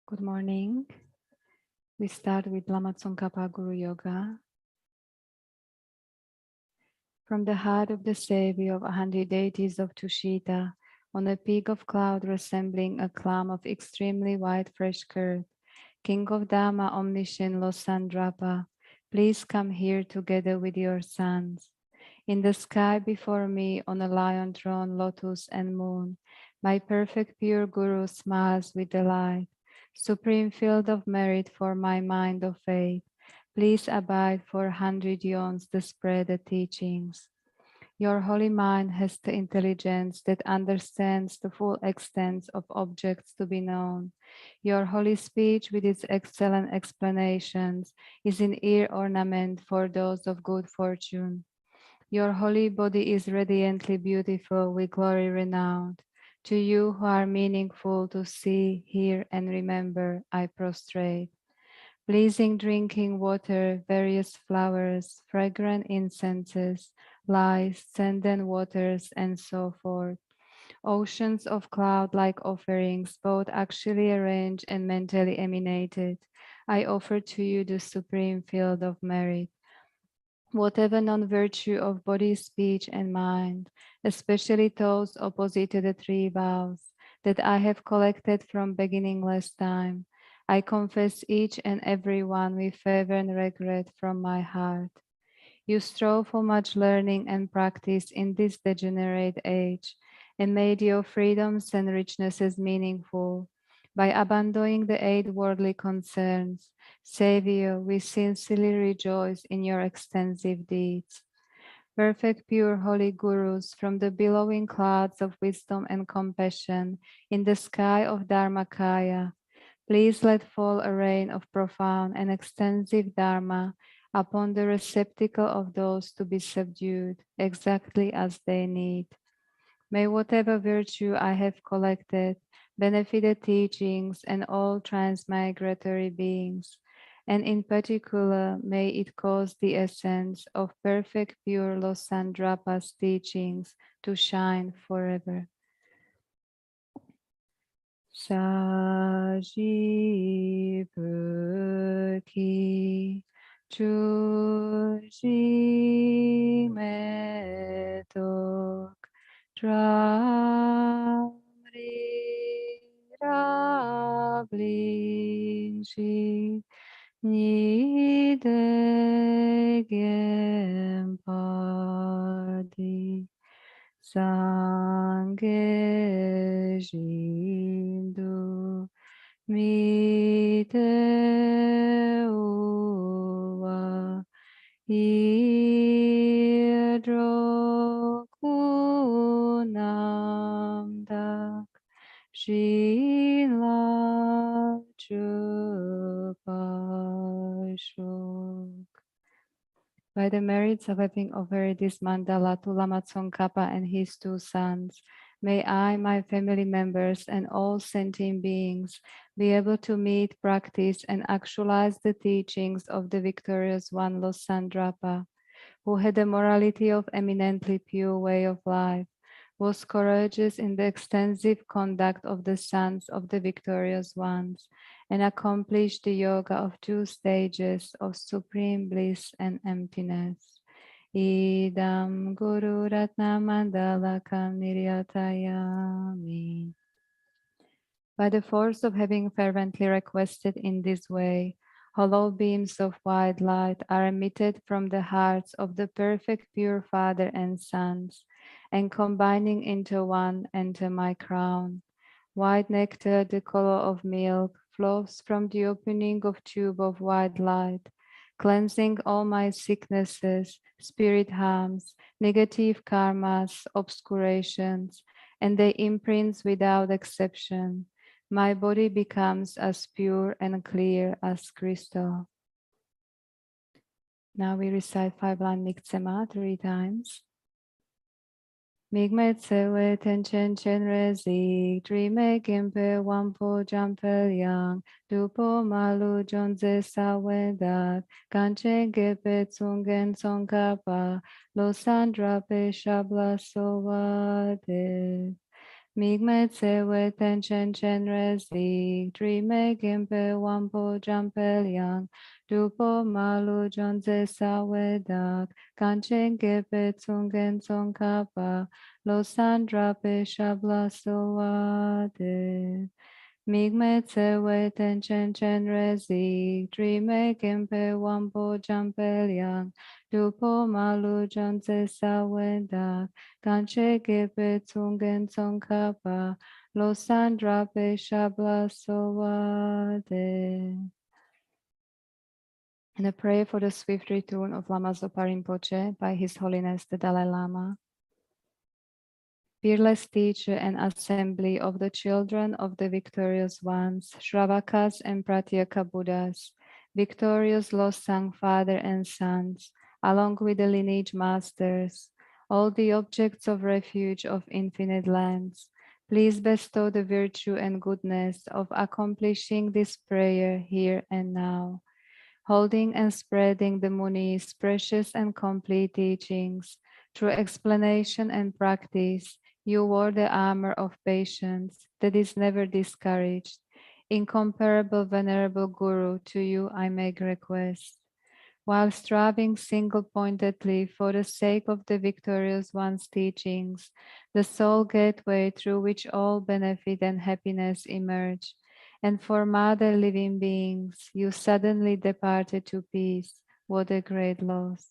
Good morning. We start with Lama Tsongkhapa Guru Yoga. From the heart of the Savior of 100 deities of Tushita, on a peak of cloud resembling a clam of extremely white fresh curd, King of Dhamma, omniscient Losandrapa, please come here together with your sons. In the sky before me, on a lion throne, lotus and moon, my perfect pure Guru smiles with delight. Supreme field of merit for my mind of faith, please abide for 100 yawns to spread the teachings. Your holy mind has the intelligence that understands the full extent of objects to be known. Your holy speech with its excellent explanations is an ear ornament for those of good fortune. Your holy body is radiantly beautiful with glory renowned. To you who are meaningful to see, hear, and remember, I prostrate. Pleasing drinking water, various flowers, fragrant incenses, lice, scented waters, and so forth. Oceans of cloud-like offerings, both actually arranged and mentally emanated. I offer to you the supreme field of merit. Whatever non-virtue of body, speech, and mind, especially those opposite to the three vows that I have collected from beginningless time, I confess each and every one with favor and regret from my heart. You strove for much learning and practice in this degenerate age, and made your freedoms and richnesses meaningful by abandoning the eight worldly concerns. Savior, we sincerely rejoice in your extensive deeds. Perfect, pure, holy gurus, from the billowing clouds of wisdom and compassion in the sky of Dharmakaya, please let fall a rain of profound and extensive Dharma upon the receptacle of those to be subdued, exactly as they need. May whatever virtue I have collected benefit the teachings and all transmigratory beings, and in particular may it cause the essence of perfect pure Losandrapa's teachings to shine forever. Sajibuki Chuji Metok Dramri Rablingshi Nidegempadi Sanghe Jindu Mite Uwa Idrokunamdak Shila Chupashok. By the merits of having offered this mandala to Lama Tsongkhapa and his two sons, may I, my family members, and all sentient beings be able to meet, practice, and actualize the teachings of the victorious one Losandrapa, who had the morality of eminently pure way of life, was courageous in the extensive conduct of the sons of the victorious ones, and accomplished the yoga of 2 stages of supreme bliss and emptiness. Idam Guru Ratna Mandalakam Niryatayami. By the force of having fervently requested in this way, hollow beams of white light are emitted from the hearts of the perfect pure Father and Sons, and combining into one enter my crown. White nectar, the color of milk, flows from the opening of tube of white light, cleansing all my sicknesses, spirit harms, negative karmas, obscurations, and they imprints without exception. My body becomes as pure and clear as crystal. Now we recite 5-line Niktsema 3 times. Migme tsewe tenchen chen rezi, drime gimpe wampo jampel yang, dupo malu jonze sawendat, kanchen gepe tsungen tsongkapa, losandra pe shabla sowade. Migme tsewe tenchen chen rezi, drime gimpe wampo jampel yang, dupo malu jonze sawe dak, kanchen gepe tsungen tsong kapa, losandra pe shabla soade. Migme tsewe tenchen chen rezi, drime gimpe wampo jampel yang, dupo malu jonze sawe dak, Kanche gepe tsungen tsongkapa, losandra pe shabla soade. And a prayer for the swift return of Lama Zopa Rinpoche by His Holiness the Dalai Lama. Fearless teacher and assembly of the children of the victorious ones, Shravakas and Pratyeka Buddhas, victorious Losang father and sons, along with the lineage masters, all the objects of refuge of infinite lands, please bestow the virtue and goodness of accomplishing this prayer here and now, holding and spreading the Muni's precious and complete teachings through explanation and practice. You wore the armor of patience that is never discouraged. Incomparable venerable Guru, to you I make request. While striving single-pointedly for the sake of the victorious one's teachings, the sole gateway through which all benefit and happiness emerge, and for mother living beings, you suddenly departed to peace. What a great loss.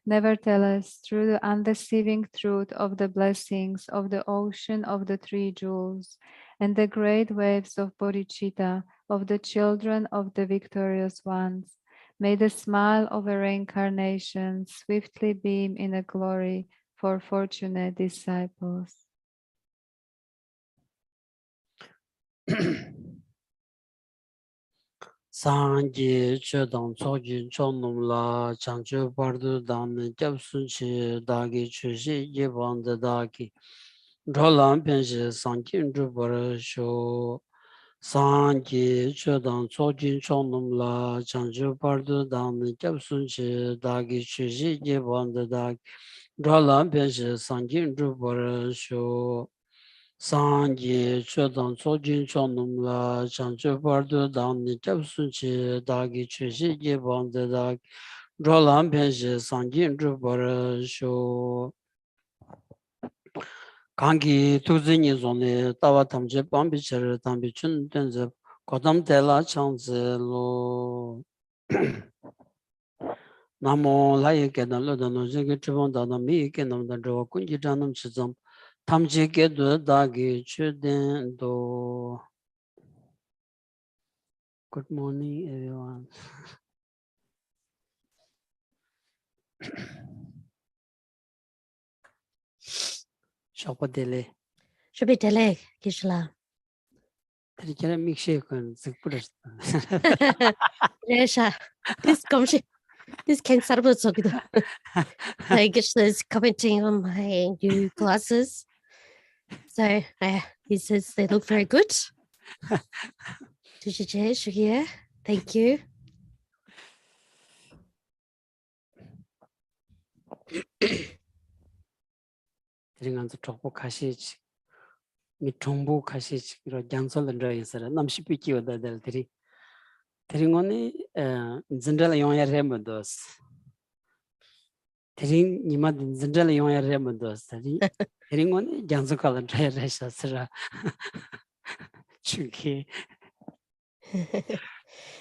Nevertheless, through the undeceiving truth of the blessings of the ocean of the three jewels and the great waves of bodhicitta of the children of the victorious ones, may the smile of a reincarnation swiftly beam in a glory for fortunate disciples. Sanji Chodong Soji Chonum La Chanchu Pardu Dan Japsunchi Dagi Chushi Yibang the Dagi Roland Penshi Sanjin Drupara Sho Sanji Chodong Soji Chonum La Chanchu Pardu Dan Japsunchi Dagi Chushi Yibang the Dagi Roland Penshi Sanjin Drupara Sho Sanji Chodong Sojin Chonum La Chanchu Pardu Dang Ni Japsun Chi Dagi Chushi Yibang De Dag Roland Penshi Sanjin Drupara Sho Kangi Tuzi Ni Zoni Tawa Tamche Bambi Cheri Tambi Chun Tenze Kodam Tela Changze Lo Namo Laye Kedan Lo Dano Zhigi Chibang Dana Mi Kenam Dan Zhawa Kunji Janam Chizam Tamche Kedu Dagi Chuden Do. Good morning, everyone. Shopodele. Shopodele, Gisela. Terikere milkshake and zikpudas. Resha, this can start with so good. I guess there's commenting on my new glasses. So he says they look very good. Yeah, thank you. Teringanzo chokpo kashichi. Mi chongbo kashichi. Ro jansol and drawing namshipiki oda del teri. Teringoni zindala yonya remodos. Tering nimad zindala yonya remodos. Teringoni jansokal and dry resha. Chunky.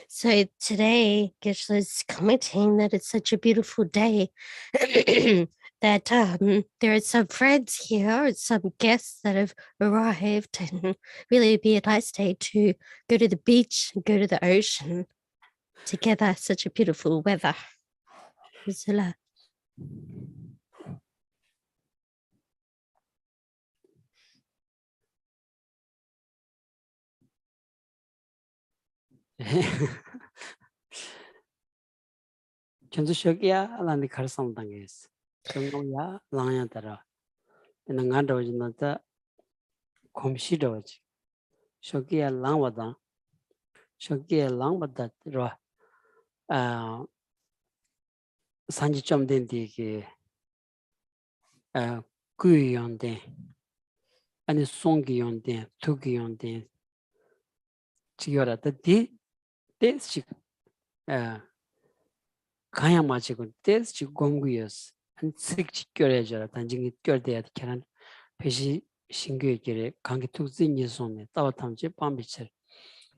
So today, Gisela's commenting that it's such a beautiful day that there are some friends here, some guests that have arrived, and really it'd be a nice day to go to the beach and go to the ocean together. Such a beautiful weather. Gisela. Chanzu shokia alani kharsam danges. Chungya lanya tara. Nanga dojinata komshi doj. Shokia langwada. Shokia langwada ro. Sanji chomden ki kuyon den. 아니 송기 용된 투기 용된 지여라다 디 데스 가야 마치고 데스 공구였어 한 식지 껴야져라 단징이 껴대야 되는 배시 신규에게 관계 투진이 손에 따와탐지 밤비철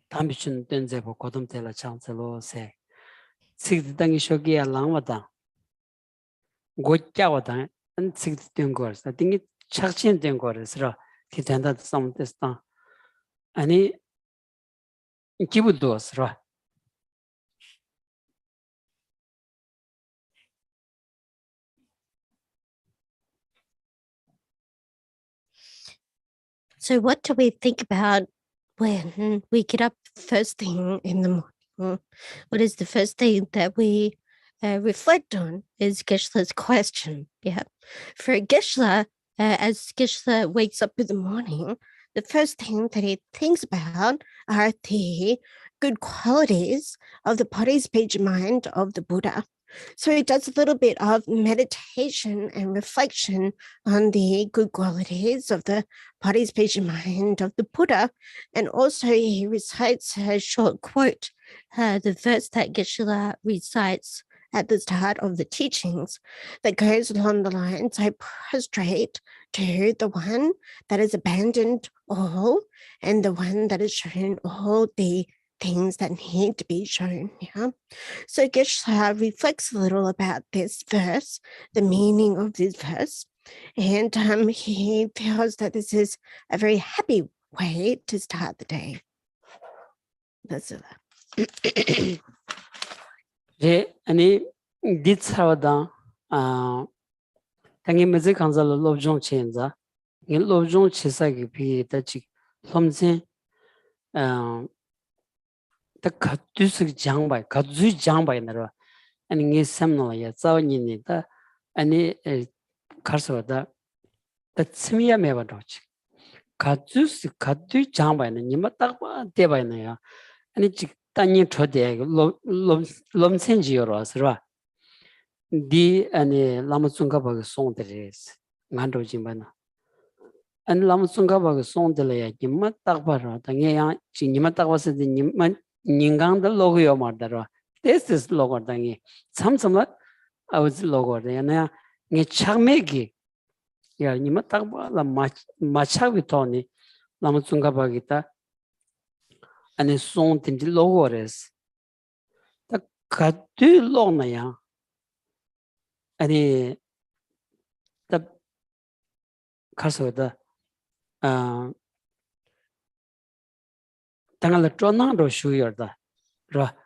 담비춘 된제보 고dom텔라 창sel로세 식지 당이 쇼기야 랑마다 고짜와다 안 식지 된 거스 딩이 착신 된 거스라 기단다 삼tes다 아니 기부도스라 So what do we think about when we get up first thing in the morning? What is the first thing that we reflect on is Geshe's question. Yeah. For Geshe, as Geshe wakes up in the morning, the first thing that he thinks about are the good qualities of the participation mind of the Buddha. So he does a little bit of meditation and reflection on the good qualities of the participation mind of the Buddha. And also he recites a short quote, the verse that Geshe recites at the start of the teachings that goes along the lines, I prostrate to the one that has abandoned all and the one that has shown all the things that need to be shown. Yeah. So Geshe reflects a little about this verse, the meaning of this verse, and he feels that this is a very happy way to start the day. That's it. 제 아니 디츠하다 당이 매직 간살로 롭종 체인자 이 롭종 체사기 비다지 섬진 다 가두스 장바이 가두 장바이나로 아니 이 샘노야 자원이니다 아니 가서다 다 스미야 매바도치 가두스 가두 장바이는 니마 딱봐 대바이나야 아니 지 단이 초대 롬센지요로스라 디 아니 라마숭가바가 송데레스 간도지마나 안 라마숭가바가 송데레야 니마 딱바라 당에야 지 니마 딱바스디 니마 닝강다 로고요 마다라 this logo 당이 삼삼라 아우즈 로고래야 네 착매기 야 니마 딱바 라 마차비토니 라마숭가바기다 아니 송틴디 로고레스 다 가드 로나야 아니 다 가서다 당을 트로나로 쇼여다 라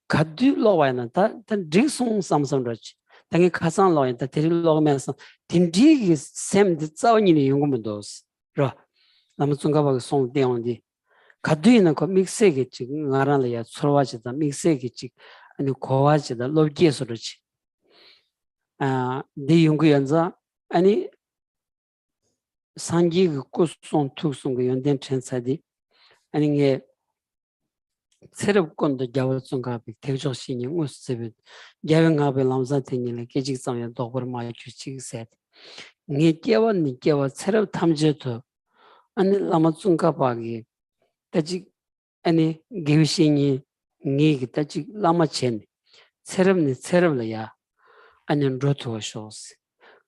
가드 로와나 다 딩송 삼삼러치 당이 가상 로인다 데리 로면서 딘디기 샘드 자원이니 용금도스 라 남순가바가 송대온디 가두이는 그 믹스에게 지금 나라라야 서로와지다 믹스에게 지금 아니 고와지다 로기에서로지 네 연구연자 아니 상기 고송 투송 그 연된 천사디 아니 게 새롭건도 자원성가비 대조신이 우스베 야병가비 남산테니는 계직성에 도버마이 주치세 네 깨원 새롭 탐제도 아니 라마sun가바기 다지 아니 개신이 니 다지 라마첸 새롭려야 아니면 로토쇼스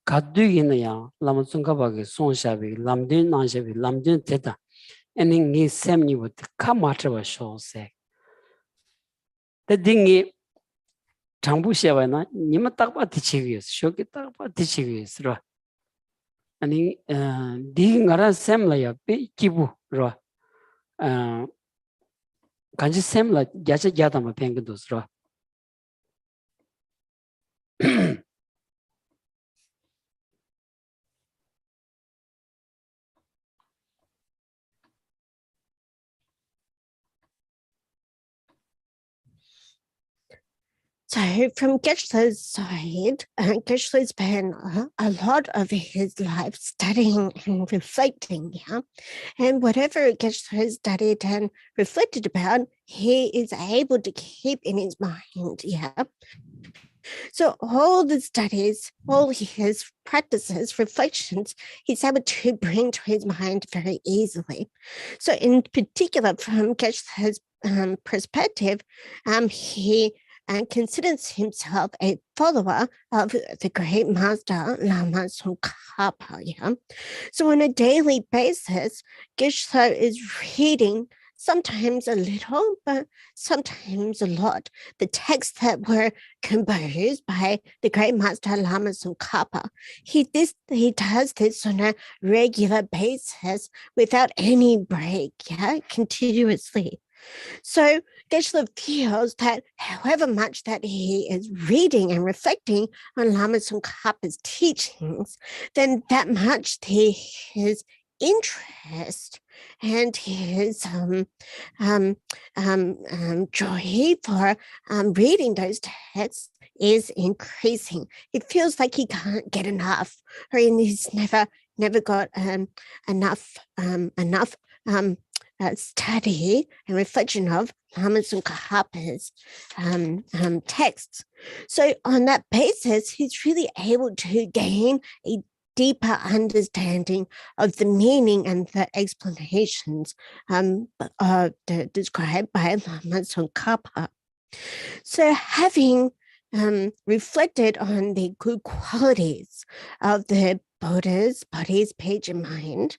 가두기는야 라마sun가바기 손샤비 람딘 나샤비 람딘 테다 아니 니 셈니부터 카마트바쇼세 다딩이 장부시야바나 니마 딱바 티치비스 쇼기 딱바 티치비스로 아니 디가라 셈라야 비 기부로 간지 셈라 야자 야다마 뱅도스로 So from Geshe's side, Geshe's spent a lot of his life studying and reflecting, yeah. And whatever Geshe has studied and reflected about, he is able to keep in his mind, yeah. So all the studies, all his practices, reflections, he's able to bring to his mind very easily. So in particular, from Geshe's perspective, he considers himself a follower of the great master Lama Tsongkhapa. Yeah? So on a daily basis, Geshe is reading sometimes a little, but sometimes a lot, the texts that were composed by the great master Lama Tsongkhapa. He does this on a regular basis without any break, yeah, continuously. So Geshe feels that however much that he is reading and reflecting on Lama Tsongkhapa's teachings, then that much his interest and his joy for reading those texts is increasing. It feels like he can't get enough, or he's never got enough study and reflection of Lama Tsongkhapa's texts. So on that basis, he's really able to gain a deeper understanding of the meaning and the explanations described by Lama Tsongkhapa. So having reflected on the good qualities of the Buddha's body's page and mind,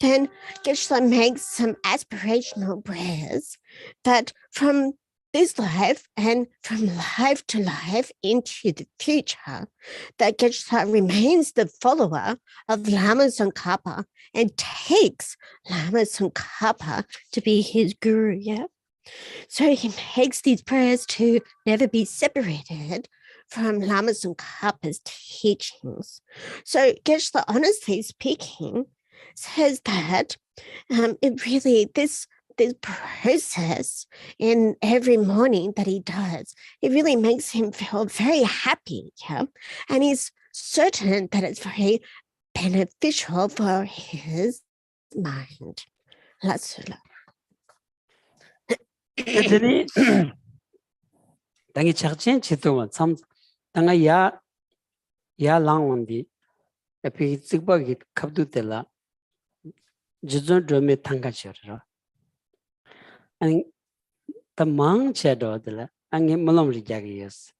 then Geshe makes some aspirational prayers that from this life and from life to life into the future, that Geshe remains the follower of Lama Tsongkhapa and takes Lama Tsongkhapa to be his guru, yeah? So he makes these prayers to never be separated from Lama Tsongkhapa's teachings. So Geshe, honestly speaking, says that it really, this process in every morning that he does, it really makes him feel very happy, yeah? And he's certain that it's very beneficial for his mind. Latsula. Jadi 당이 작전 지도만 참 당아 야 랑원디 에피 찍박이 갑두텔라 지존 드메 탕가셔라 아니 tamang chedola ange molomli jagiyes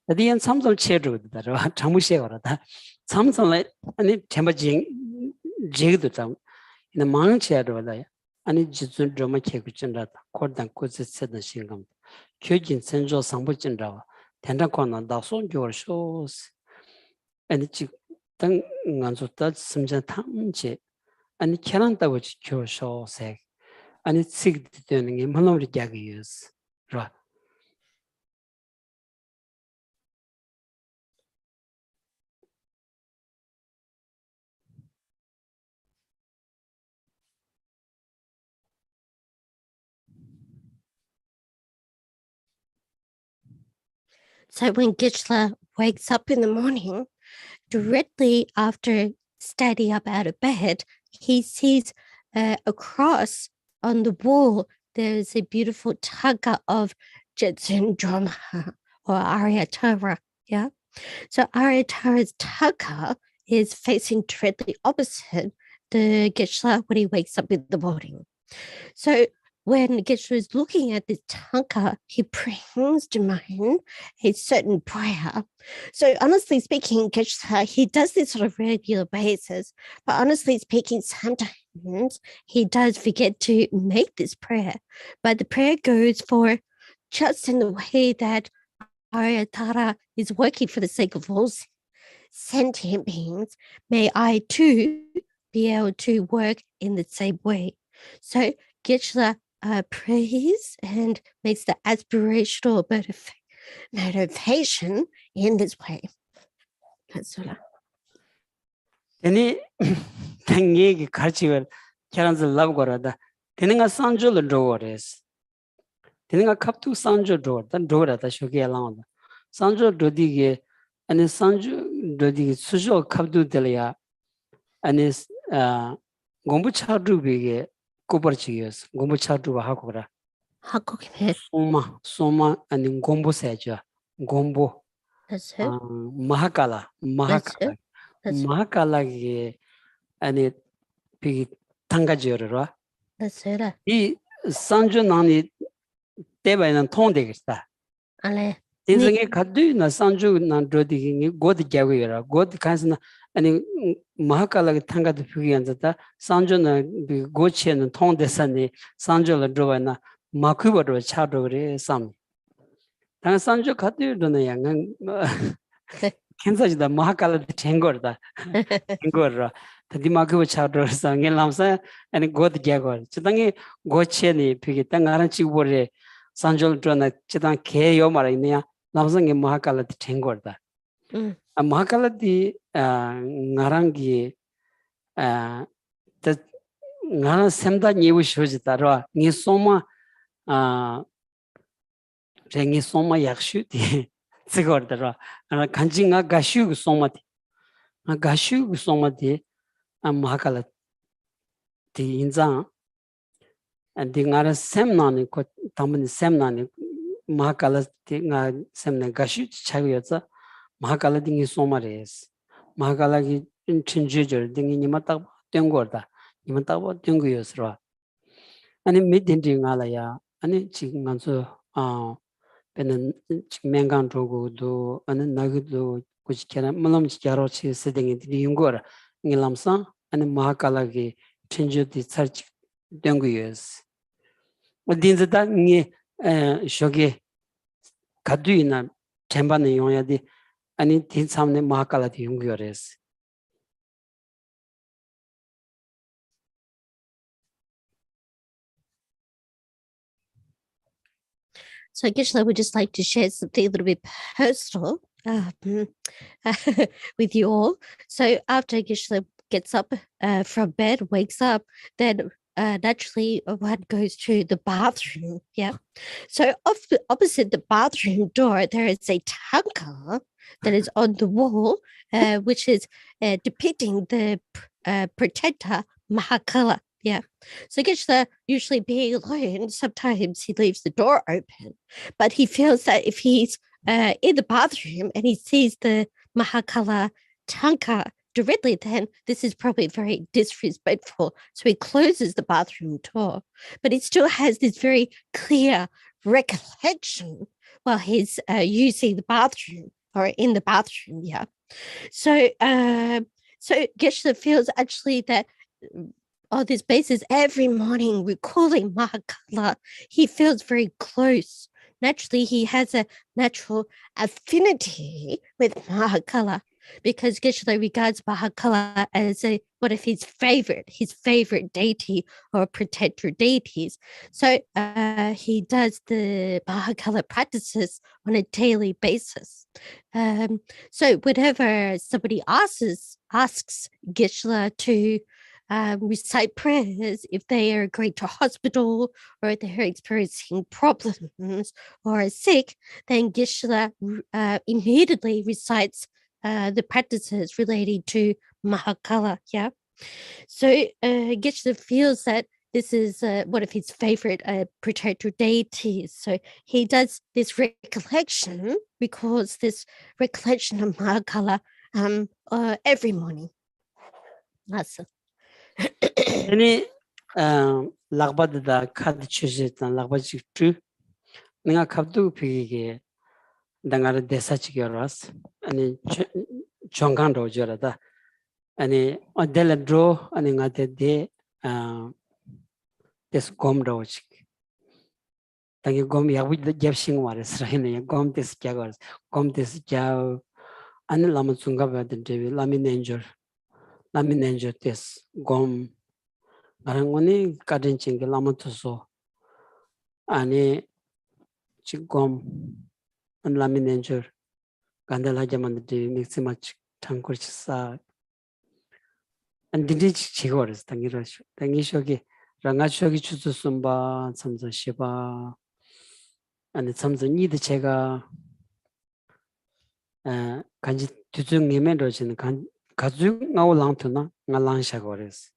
adiyan samsam chedoda chamushe orada samsam ani chambajing jigdu tam ina mang chedola ani jizun drama chekuchinda kordan kozitsen singam kyojin senjo sambochinda tenda kona da son jor shows ani chi tang nganzo ta simjan tamche ani kyananta wochi kyo shows ani sigdi dening molomli jagiyes right. So when Geshe wakes up in the morning, directly after standing up out of bed, he sees across on the wall, there's a beautiful taka of Jetsun Drama or Aryatara. Yeah. So Aryatara's taka is facing directly opposite the Geshe when he wakes up in the morning. So when Geshe is looking at this tanka, he brings to mind a certain prayer. So honestly speaking, Geshe, he does this on a regular basis, but honestly speaking, sometimes he does forget to make this prayer. But the prayer goes for just in the way that Aryatara is working for the sake of all sentient beings. May I too be able to work in the same way. So Geshe prays and makes the aspirational motivation in this way. That's all. Teni tangi karchiwel kyaranza love gorada. Teninga sanjo lo drawers. Teninga kaptu sanjo drawer. Tan drawer ta shoki alanga. Sanjo dodige and sanjo dodige sujo kaptu delia and gombu chadu bige kubarchiyes. Gombu chadu hakora. Hakokine. Soma and gombo seja. Gombo. That's it. Mahakala. That's it. That's Mahakala ge ani pi tangajiyorwa. that's it. 이 sanju nani tebayan tondegista. Ale. Tinsange kaddu na sanju nan drodi god gyawira. God kansna ani Mahakala ge tangad phugiyanzata sanju na gochen tondesani sanju la drobana makubo chadore sam. 당 산주 카드르는 양은 캔사지다 마하칼라 탱거다 탱거라 디마그 차드르서 겔람사 아니 고드 개거 지당이 고체니 피기 땅아란 치고레 산졸 트나 지당 개요 말이냐 남성의 마하칼라 탱거다 아 마하칼라디 나랑기 아 나는 샘다 니우 쇼지다라 니 소마 아 쟁이 소마 약슈디 지거더라 아 간징아 가슈 소마디 아 가슈 소마디 아 마칼라 디 인자 안딩아라 셈나니 코 담은 셈나니 마칼라 디가 셈나 가슈 차고여서 마칼라 딩이 소마레스 마칼라기 친주저 딩이 니마딱 땡거다 니마딱 땡거여스라 아니 미딘딩알아야 아니 지금 간서 배는 맹강 조고도 아는 나기도 고치케나 물론 지야로치 세딩이 디용거라 닐람사 아니 마하칼라기 천주디 서치 땡고여스 어딘지다 니 쇼게 가두이나 템바는 용야디 아니 딘삼네 마하칼라디 용거레스 So I guess I would just like to share something a little bit personal with you all. So after Geshe gets up from bed, wakes up, then naturally one goes to the bathroom. Yeah. So opposite the bathroom door, there is a tanka that is on the wall, which is depicting the protector Mahakala. Yeah. So Geshe, usually being alone, sometimes he leaves the door open, but he feels that if he's in the bathroom and he sees the Mahakala tanka directly, then this is probably very disrespectful. So he closes the bathroom door, but he still has this very clear recollection while he's using the bathroom or in the bathroom. Yeah. So Geshe feels actually that on this basis, every morning recalling Mahakala, he feels very close. Naturally, he has a natural affinity with Mahakala because Geshe regards Mahakala as one of his favorite deity or protector deities. So he does the Mahakala practices on a daily basis. So whenever somebody asks Geshe to recite prayers if they are going to hospital or if they're experiencing problems or are sick, then Geshe immediately recites the practices relating to Mahakala. Yeah. So Geshe feels that this is one of his favorite protector deities. So he does this recollection, recalls this recollection of Mahakala every morning. That's it. 아니 락바드다 카드 추지했던 락바지트 내가 갑도 비게 당가르 대사치겨라스 아니 정강도 저라다 아니 어델드로 아니 나데데 데스 곰도치 당이 곰 야부드 잡싱 와르스라이네 곰 데스 갸거스 곰 데스 갸 아니 라마 중가바데 데비 라미넨저 데스 곰 나랑원이 가든칭게 라마토소 아니 지금 라미넨저 간달하자만데 믹스마치 탕코치사 안디디 지거스 당이라쇼 당이쇼게 랑아쇼기 추스숨바 참자시바 아니 참자 니드 제가 간지 두중님에로지는 가죽 나올랑트나 나랑샤거레스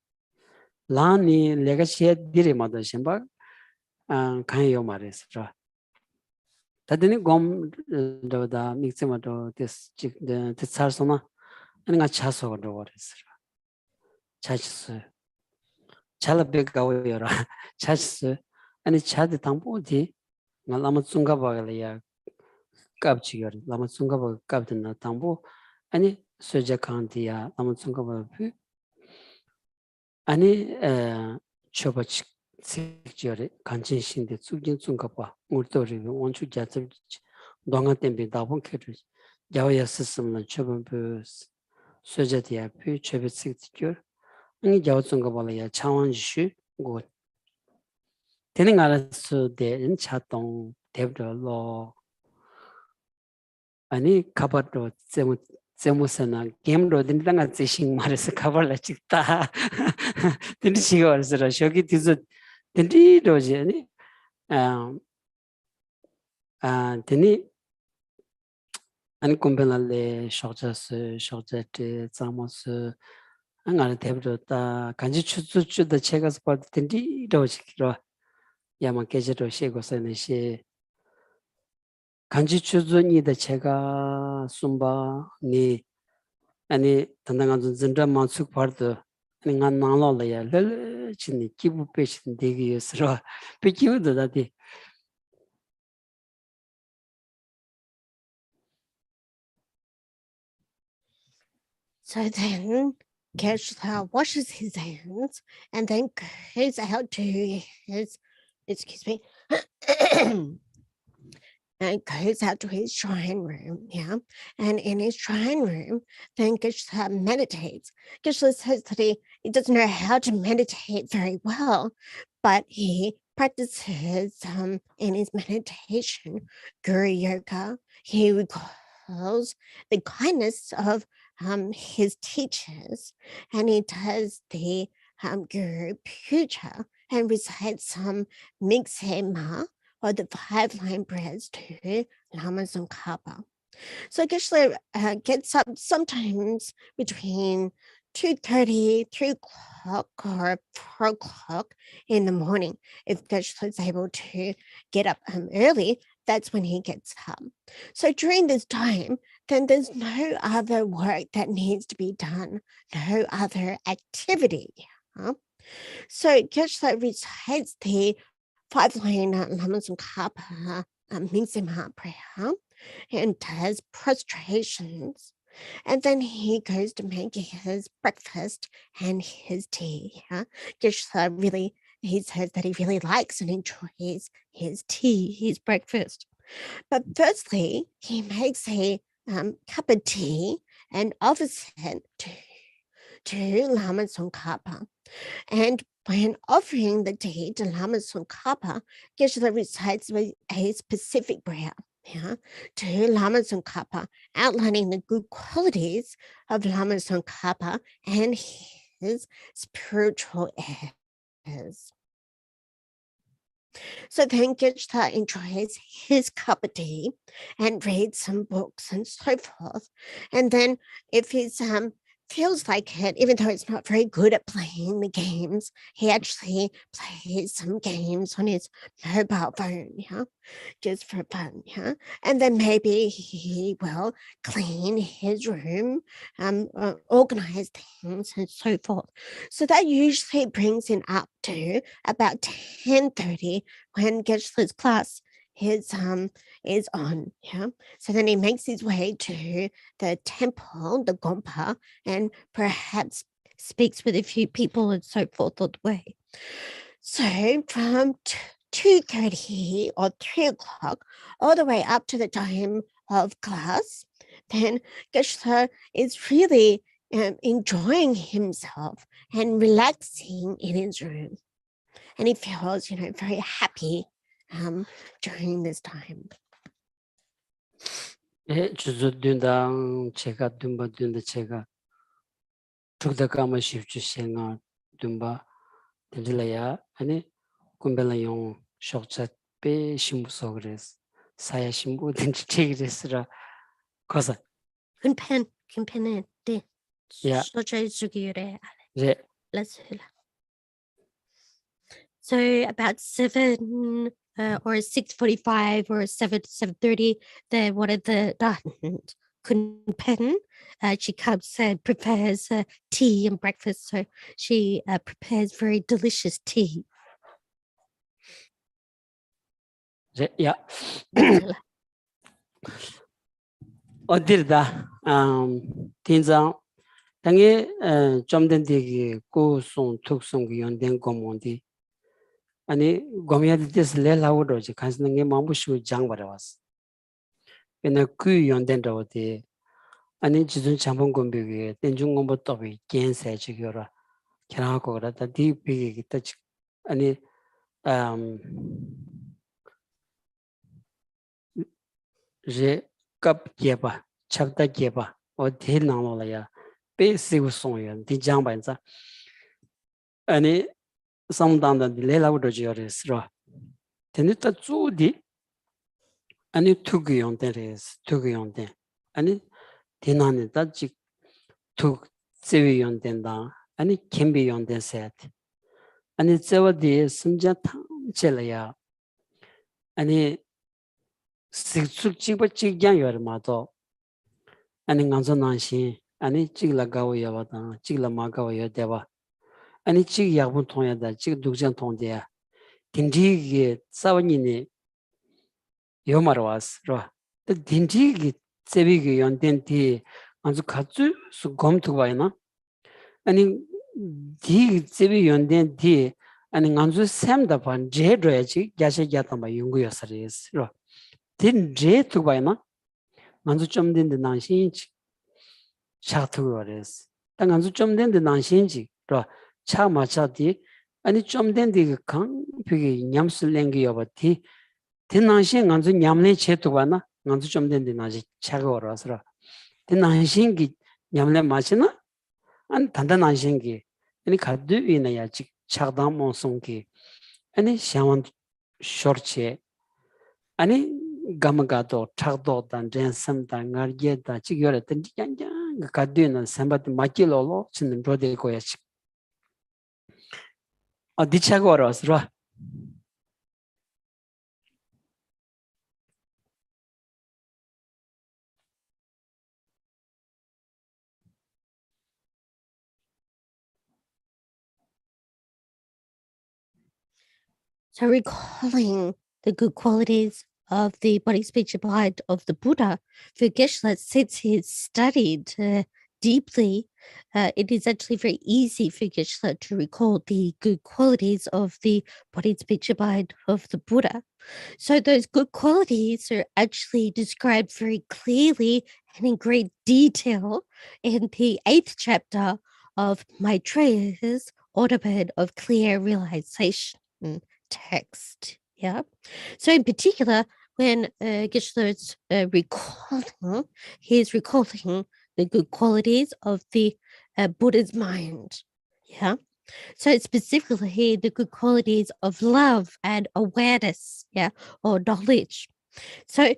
라니 레가시에 디레마다 심바 간요 말했어. 다들 곰 저다 믹스마도 this 차서나 아니가 차서 그러거랬어. 차스 잘배가워요라. 차스 아니 차드 당보지 나라마 중가바가야 갑치거 라마 중가바 갑드나 당보 아니 소자칸티야 라마 중가바 아니 초바치 식지어리 간진신데 죽진 중가바 우르도리 원추 자들 동안 땜비 다본 캐르 야와야 스스는 초범부 소자디야 피 초베식지어 아니 자우중가바야 차원시 고 되는 알아서 대는 차동 대브로 아니 가버도 제무스나 게임로 된다가 제신 말해서 가버라 찍다 된지 시거서 저기 뒤서 된지로지 아니 되니 아니 콤벨레 쇼저트 자모스 안가는 대브로다 간지 추추추다 제가서 봐도 된지로지로 야만 계절로 시고서는 시 간지 추준이다 제가 숨바 니 아니 단단한 진짜 만숙 버도 아니 난 나라야 늘 진이 기부 배신 되기 위해서 배기우도 다디 So then Geshe washes his hands and then goes out to his, excuse me, and goes out to his shrine room, yeah. And in his shrine room, then Geshe meditates. Geshe says that he doesn't know how to meditate very well, but he practices in his meditation Guru Yoga. He recalls the kindness of his teachers, and he does the Guru Puja and recites some Miksema, or the 5-line prayers to Lama Tsongkhapa. So Geshe gets up sometimes between 2:30, 3 o'clock, or 4 o'clock in the morning. If Geshe is able to get up early, that's when he gets up. So during this time, then there's no other work that needs to be done, no other activity. So Geshe recites the 5-line Lama Tsongkhapa Miksema prayer and does prostrations. And then he goes to make his breakfast and his tea. Geshe really, he says that he really likes and enjoys his tea, his breakfast. But firstly, he makes a cup of tea and offers it to Lama Tsongkhapa. And when offering the tea to Lama Tsongkhapa, Geshe recites a specific prayer to Lama Tsongkhapa, outlining the good qualities of Lama Tsongkhapa and his spiritual heirs. So then Geshe enjoys his cup of tea and reads some books and so forth. And then if he's feels like it, even though he's not very good at playing the games, he actually plays some games on his mobile phone, just for fun, and then maybe he will clean his room, organize things and so forth. So that usually brings him up to about 10:30 when Geshe's class is on, So then he makes his way to the temple, the Gompa, and perhaps speaks with a few people and so forth on the way. So from 2:30 or 3 o'clock all the way up to the time of class, then Geshe is really enjoying himself and relaxing in his room. And he feels, very happy during this time. 주주된당 제가 둔바된다 제가 죽다가마 쉽지 생각 둔바 된질라야 아니 군벨라용 쇼츠 빼 심부서 그래서 사야 심부 된지 책이랬으라 거사 근펜에 네 야 소저주기래 네 let's So about 7 or 6:45 or 7:30, then one of the couldn't pen. She comes and prepares tea and breakfast. So she prepares very delicious tea. Yeah. Geshe-la. 어디다 팀장 당에 좀 된디기 고송 특송 연된 거mon디 아니 고미야디 데스 레라우도지 간스는 게 마무슈 장바라왔어 근데 그 연된다고디 아니 지준 장본 공비게 된중 공부 또비 겐세 지겨라 캐나고 그러다 디비기 기타 아니 제 갑게바 찹다게바 어디 나올라야 베시고 송연 디장반자 아니 상당다 레라우도지어스로 데니타 주디 아니 투기용데레스 투기용데 아니 디나니다 직 투 세위용된다 아니 캠비용데셋 아니 저와디 심자 탐젤야 아니 식축직바 직장여마도 아니 간선난시 아니 직라가오야바다 직라마가오야 대바 아니 직야분 통야다 직 독전 통대야 딘디게 사원이니 요마르와스로 딘디게 세비게 연된티 아주 가주 수검투바이나 아니 디 세비 연된티 아니 간주 샘다반 제드야지 야세야타마 용구여서리스로 딘제 투바이나 간주 좀 된데 난신지 샤투거레스 땅 간주 좀 된데 난신지 로 차마차디 아니 좀 된데 강 비게 냠슬랭기 여바티 딘난신 간주 냠내 체투바나 간주 좀 된데 나지 차거라서 딘난신기 냠내 마시나 안 단단한신기 아니 가드 위나야 직 차담 몬송기 아니 샤원 쇼르체 아니 감가도 차도 단전섬다 나르게다 지겨라 던지장장 가드는 삼바드 마킬로로 치는 로데 고야치 어디 차고라서 So recalling the good qualities of the body, speech, and mind of the Buddha, for Geshe-la, since he studied deeply, it is actually very easy for Geshe-la to recall the good qualities of the body, speech, and mind of the Buddha. So those good qualities are actually described very clearly and in great detail in the 8th chapter of Maitreya's Ornament of Clear Realization text. Yeah. So in particular, when Geshe-la is recalling, he's recalling the good qualities of the Buddha's mind. Yeah. So specifically the good qualities of love and awareness, yeah, or knowledge. So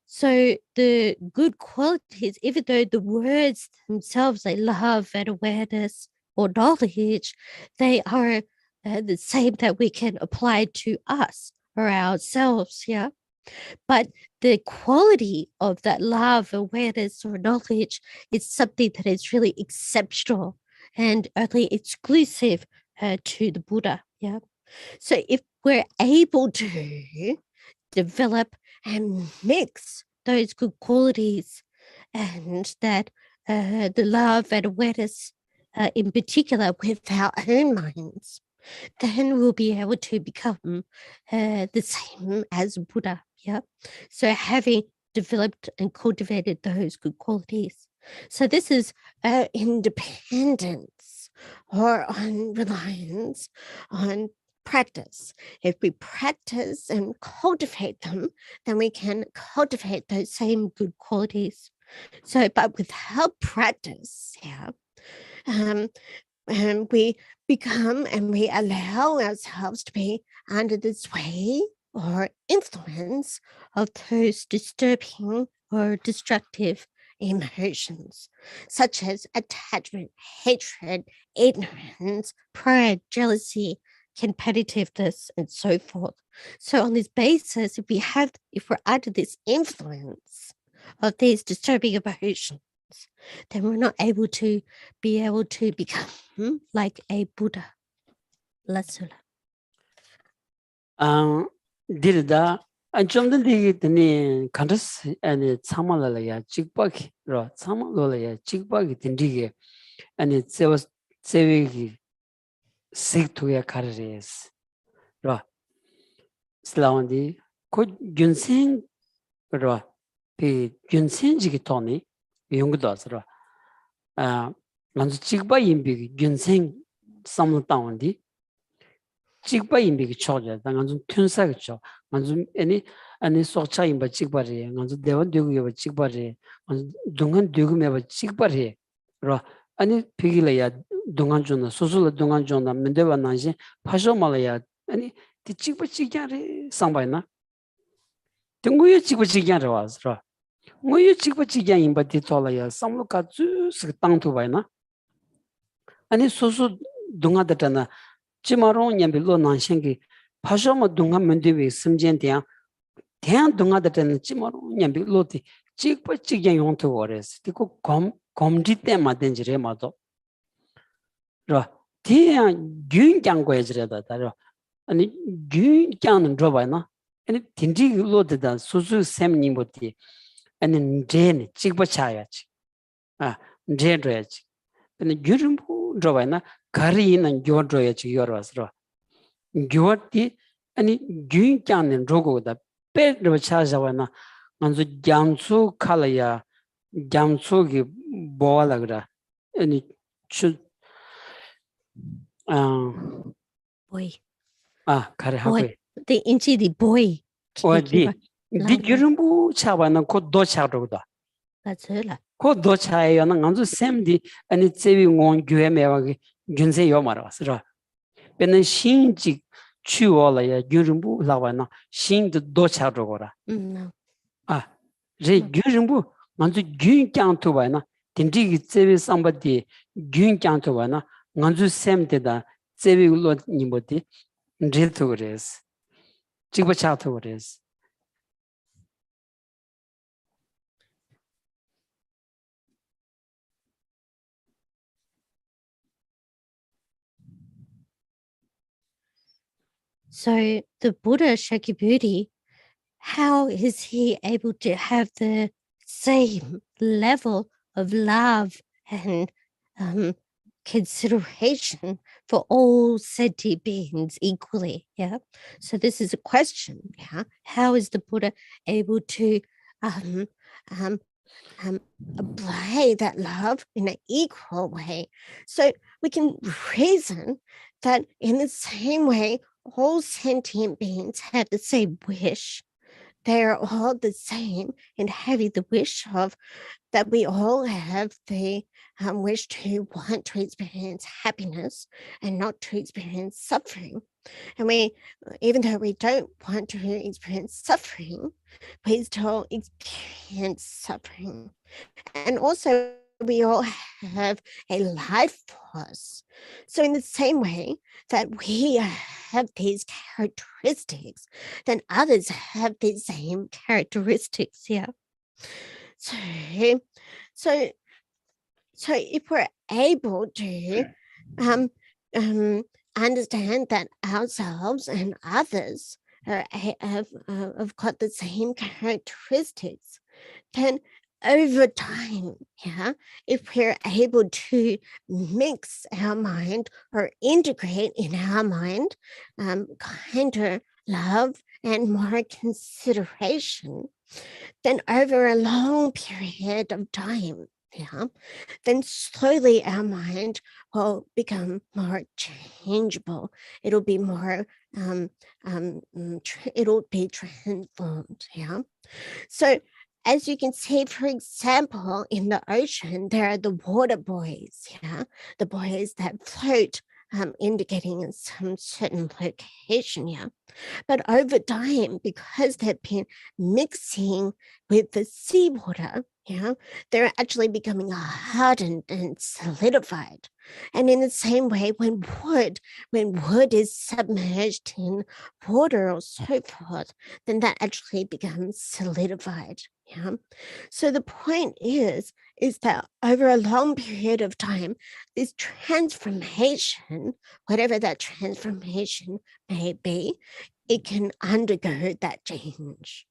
so the good qualities, even though the words themselves, like love and awareness or knowledge, they are the same that we can apply to us or ourselves, yeah. But the quality of that love, awareness, or knowledge is something that is really exceptional and only exclusive to the Buddha, yeah. So if we're able to develop and mix those good qualities and that the love and awareness in particular with our own minds, then we'll be able to become the same as Buddha. Yeah. So having developed and cultivated those good qualities. So this is independence or on reliance on practice. If we practice and cultivate them, then we can cultivate those same good qualities. So, but without practice, yeah, and we become and we allow ourselves to be under the sway or influence of those disturbing or destructive emotions, such as attachment, hatred, ignorance, pride, jealousy, competitiveness, and so forth. So on this basis, if we're under this influence of these disturbing emotions, then we're not able to become like a Buddha. Lasula. Dirida anchomden digi kandas and samalaya chikpaki ro samalaya chikpaki tindige and it was sevigi sik to ya kares ro slawandi ko gyunsen ro pi gyunsen jigi toni yungdos ro manzu chikpa yimbi gyunsen samutawandi chikpa yimbi ki choja da nganzu tunsa ki cho nganzu ani sokcha yimba chikpa re nganzu dewa dyogu yaba chikpa re nganzu dungan dyogu yaba chikpa re ro ani pigila ya dungan chona susula dungan chona mendewa nanshin pasho mala ya ani di chikpa chikyan re sangba na di nguyo chikpa chikyan re was ro nguyo chikpa chikyan yimba di tola ya samlo ka zu sik tang tu bay na ani susu dunga datana chimarong nyambi lo nanshingi pasho ma dunga mendewe simjen Tiang dunga datan chimarong nyambi lo ti chikpa chikyan yong tu wores ti ko gomdi ten ma den jire ma do ro ti gyun kyang go jire da ro ani gyun kyang ro ba na ani tindi lo da susu sem ni mo ti ani nde chikpa cha ya chi nde ro ya chi ani gyun ro ba na kari na gyo ro ya chi yor was ro gyo ti ani gyun kyang ro go da pe ro cha jawa na nganzu gyamsu khalaya gyamsu gi bowa lagra ani chu boy kare ha boy the inchi the boy o di gyurumbu chawa na ko do cha ro da Lasula. ko do cha ya na nganzu sem di ani chewi ngon gye me wa gi gyunse yo mar was ra penen shin ji chu ola ya gyurumbu lawa na shin do cha ro go ra No. re gyurumbu nganzu gyun kyang tu ba na tindi gi chewi samba di gyun kyang tu ba na nganzu sem de da chewi lo ni mo di re tu res chikpa cha tu res So the Buddha Shakyamuni, how is he able to have the same level of love and consideration for all sentient beings equally? Yeah. So this is a question. Yeah. How is the Buddha able to apply that love in an equal way? So we can reason that in the same way, all sentient beings have the same wish. They are all the same in having the wish of that we all have the wish to want to experience happiness and not to experience suffering. And we, even though we don't want to experience suffering, we still experience suffering. And also, we all have a life force. So, in the same way that we have these characteristics, then others have the same characteristics. Yeah. So if we're able to understand that ourselves and others have got the same characteristics, then over time, yeah, if we're able to mix our mind or integrate in our mind kinder love and more consideration, then over a long period of time, yeah, then slowly our mind will become more changeable. It'll be more, it'll be transformed, yeah. So as you can see, for example, in the ocean, there are the water boys, yeah, the boys that float, indicating some certain location, yeah. But over time, because they've been mixing with the seawater, they're actually becoming hardened and solidified. And in the same way, when wood is submerged in water or so forth, then that actually becomes solidified. So the point is that over a long period of time, this transformation, whatever that transformation may be, it can undergo that change.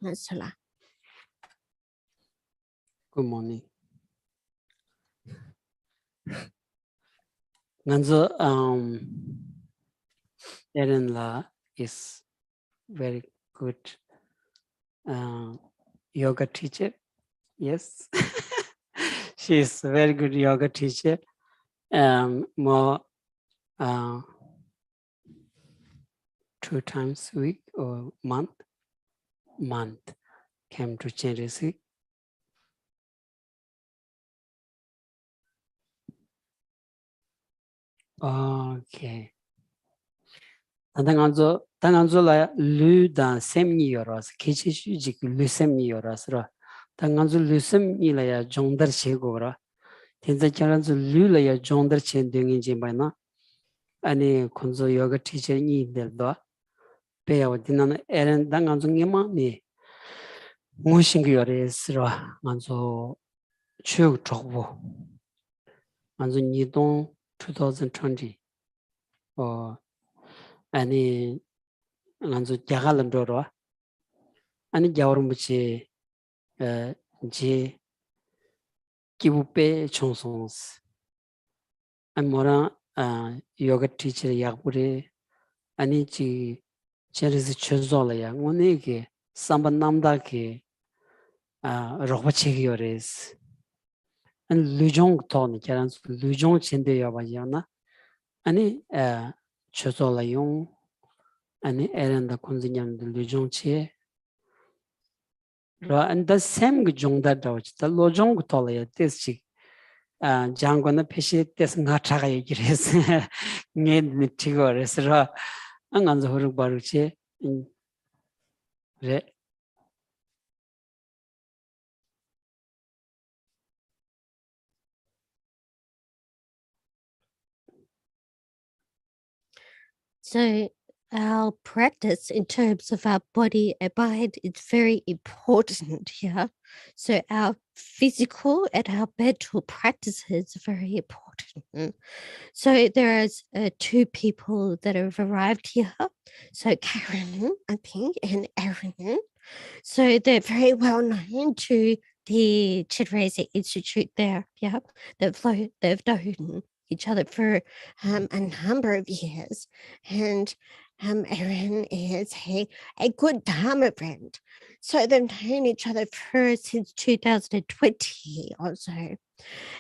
That's all. Good morning. Nganzo Erin La is very good yoga teacher. Yes. She is a very good yoga teacher. More 2 times a week or month came to Cherisi. Okay. Tanganzo la lu dan semni yoras, kechi shujik lu semni yoras ra. Tanganzo lu semni la ya jongdar che gora. Tenza kyaranzo lu la ya jongdar che dungin jimbayna. Ani konzo yoga teacher ni deldo. Peya wadinana eren tanganzo ngema ni ngushingi yores ra. Nganzo chug chokbo. Nganzo nidong 2020. 아니 nganzo jagal ndoro ani jawrumchi je kibupe chonsons an mora yoga teacher yakpure ani chi cheris chozola ya ngone ke samba namda ke rohbachi yores an lujong ton keran lujong chende yabajana ani chozola yung ani erenda kunzinyam lujong che and the same jong that the lojong tole this chick jangona peshi this ngata ga yigires nge tigores ra angan zoru baruche re. So our practice in terms of our body and mind is very important here. So our physical and our mental practices are very important. So there is 2 people that have arrived here. So Karen, I think, and Erin. So they're very well known to the Chidrasi Institute there. They've known each other for a number of years. And Erin is a good Dharma friend. So they've known each other since 2020 or so.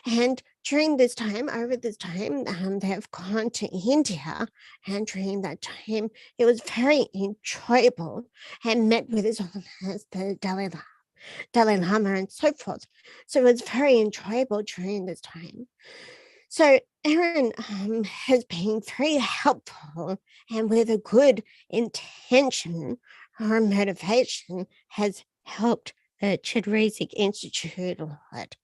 And during this time, over this time, they have gone to India. And during that time, it was very enjoyable and met with His Holiness the Dalai Lama and so forth. So it was very enjoyable during this time. So Erin has been very helpful, and with a good intention or motivation has helped Chidrasic Institute a lot.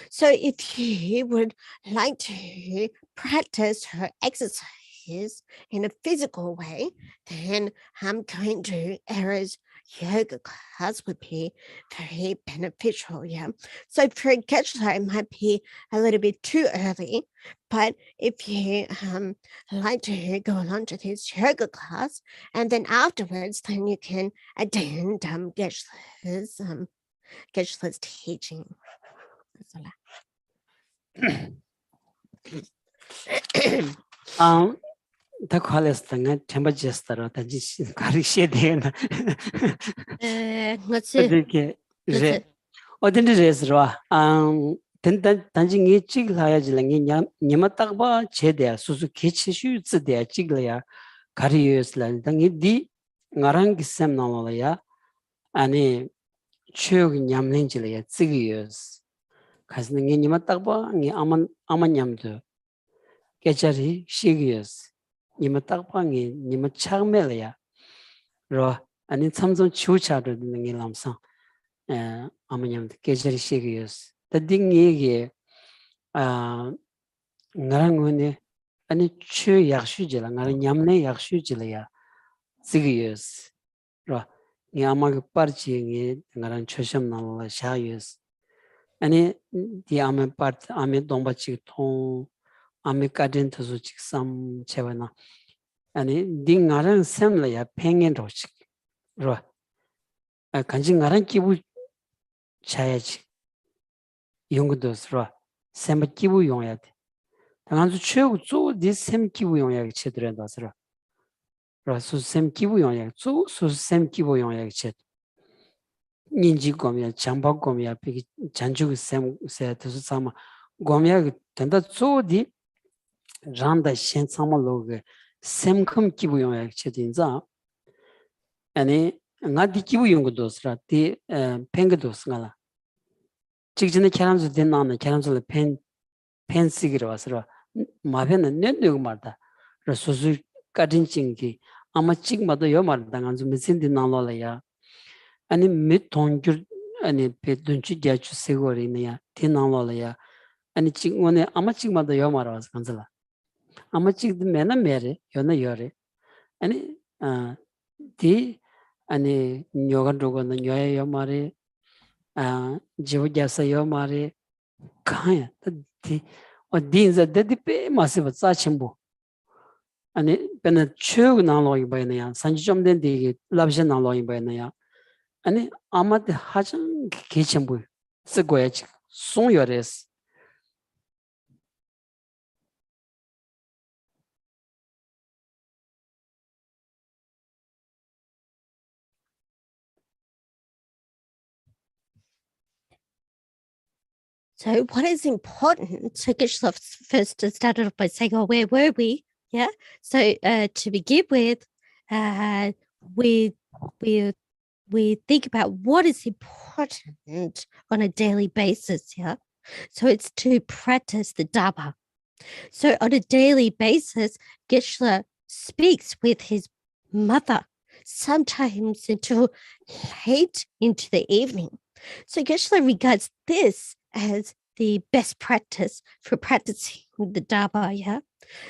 So if you would like to practice her exercise in a physical way, then I'm going to Era's yoga class would be very beneficial. So for Geshe, it might be a little bit too early, but if you like to go along to this yoga class, and then afterwards, then you can attend Geshe's teaching. The college thing temperature that is carry then. Let's see. Odin res ra tanjing ye chiglaya jilangi nyamatagba chedea susu kechishu tsdea chiglaya kariyos la dangi di ngarang gisem namala ani chug nyamlen jilaya tsigiyos kasningi nyamatagba ngi aman nyamdu kechari shigiyos nyamatagba ngi nyamachagmelaya ro ani samsung chuchadu ngi lamsang 아마냠 계절이 시기였어. 더딩 얘기 나랑 오늘 아니 추 약수지라 나랑 냠내 약수지라야 시기였어. 라 니 아마가 빠르지게 나랑 초심 나라 샤였어. 아니 디 아메 파트 아메 동바치 통 아메 카덴트서 직삼 제바나 아니 디 나랑 셈라야 팽엔 로식 라 간지 나랑 기부 차야지 용도스라 셈 기부 용해야 돼 당한수 최고 쪼디셈 기부 용해야 체들한다스라 라수 셈 기부 용해야 쪼수셈 기부 용해야 체 인지 거면 장박 거면 비기 잔주고 셈 세트서 삼아 거면 된다 쪼디 ran다 신상물로게 셈컴 기부 용해야 체딘자 아니 나디 기부 용도스라 디 팽거도스가라 직진의 캐람즈 된나는 캐람즈를 펜시기로 와서 마변은 내려고 말다. 그래서 가진징기 아마 찍마도 요 말다. 좀 미신디 나로라야. 아니 미통줄 아니 배든지 자주 세고리냐. 티나로라야. 아니 찍원에 아마 찍마도 요 말아서 간절라. 아마 찍도 매나 매래. 요나 요래. 아니 디 아니 요가 도고는 요에 요 말에 지우자서 요 말에 가야 디 어딘자 데디페 마시바 사침보 아니 베나 추고 나로이 바이나야 산지 좀 된디 랍제 나로이 바이나야 아니 아마데 하장 개침보 쓰고야지 송여레스 So what is important, so Geshe first started off by saying, oh, where were we? Yeah. So to begin with, we think about what is important on a daily basis. Yeah. So it's to practice the Dharma. So on a daily basis, Geshe speaks with his mother, sometimes until late into the evening. So Geshe regards this as the best practice for practicing the Dharma, yeah?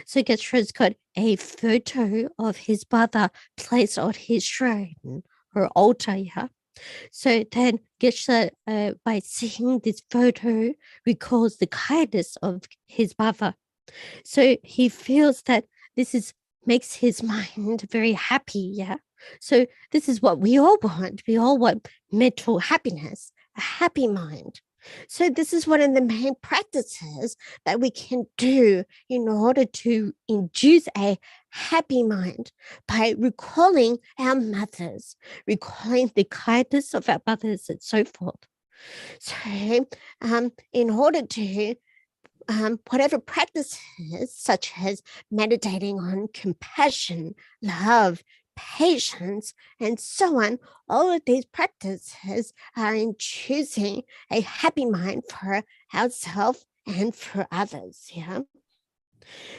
So Geshe's got a photo of his mother placed on his shrine or altar, yeah? So then Geshe, by seeing this photo, recalls the kindness of his mother. So he feels that this makes his mind very happy, yeah? So this is what we all want. We all want mental happiness, a happy mind. So this is one of the main practices that we can do in order to induce a happy mind by recalling our mothers, recalling the kindness of our mothers and so forth. So in order to whatever practices such as meditating on compassion, love, patience, and so on, all of these practices are in choosing a happy mind for ourselves and for others. Yeah.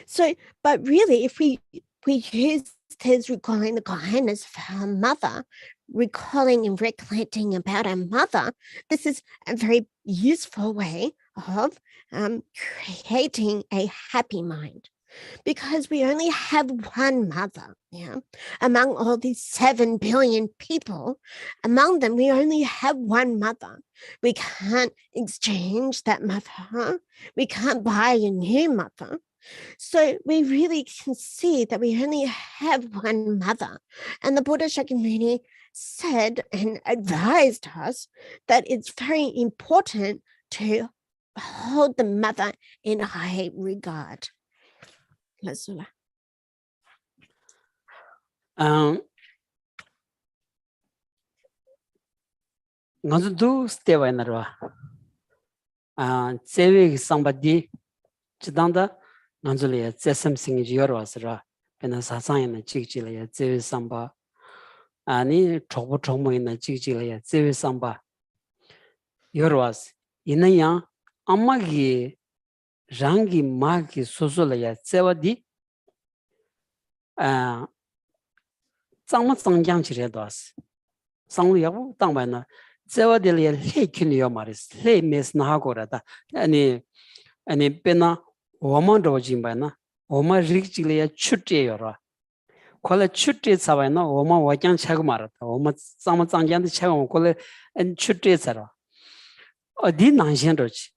So, but really, if we use this recalling the kindness of our mother, recalling and recollecting about our mother, this is a very useful way of creating a happy mind. Because we only have one mother, yeah. Among all these 7 billion people, among them, we only have one mother. We can't exchange that mother. We can't buy a new mother. So we really can see that we only have one mother. And the Buddha Shakyamuni said and advised us that it's very important to hold the mother in high regard. 나도 스테바이나로 제외 상바디 지단다 난줄이야 제삼싱이 여러와서라 베나 사상이나 찍지려야 제외 상바 아니 초보초모이나 찍지려야 제외 상바 여러와서 이나야 엄마기 랑기 마기 소소려야 제와디 장마 장장치려도스 상루야부 당반나 제와들이 레키니요 말이스 레메스 나하고라다 아니 베나 오만도 짐바나 오마 릭지리야 추트여라 콜레 추트 사바나 오마 와장 차고 말았다 오마 쌈마 장장데 차고 콜레 엔 추트 사라 어디 난신도지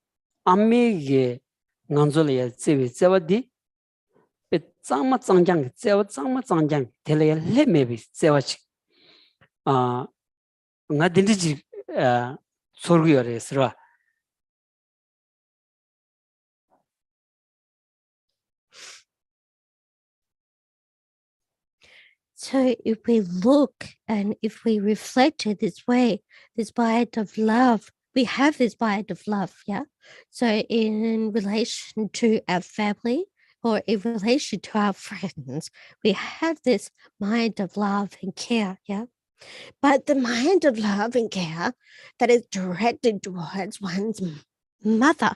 아미게 nganzole zewe zewa di pe zangma zangjang zewa zangma zangjang tele le mebi zewa chi nga dindi ji sorgu yore sra So if we look and if we reflect it this way, this bite of love, we have this bite of love, yeah? So in relation to our family or in relation to our friends, we have this mind of love and care, yeah? But the mind of love and care that is directed towards one's mother,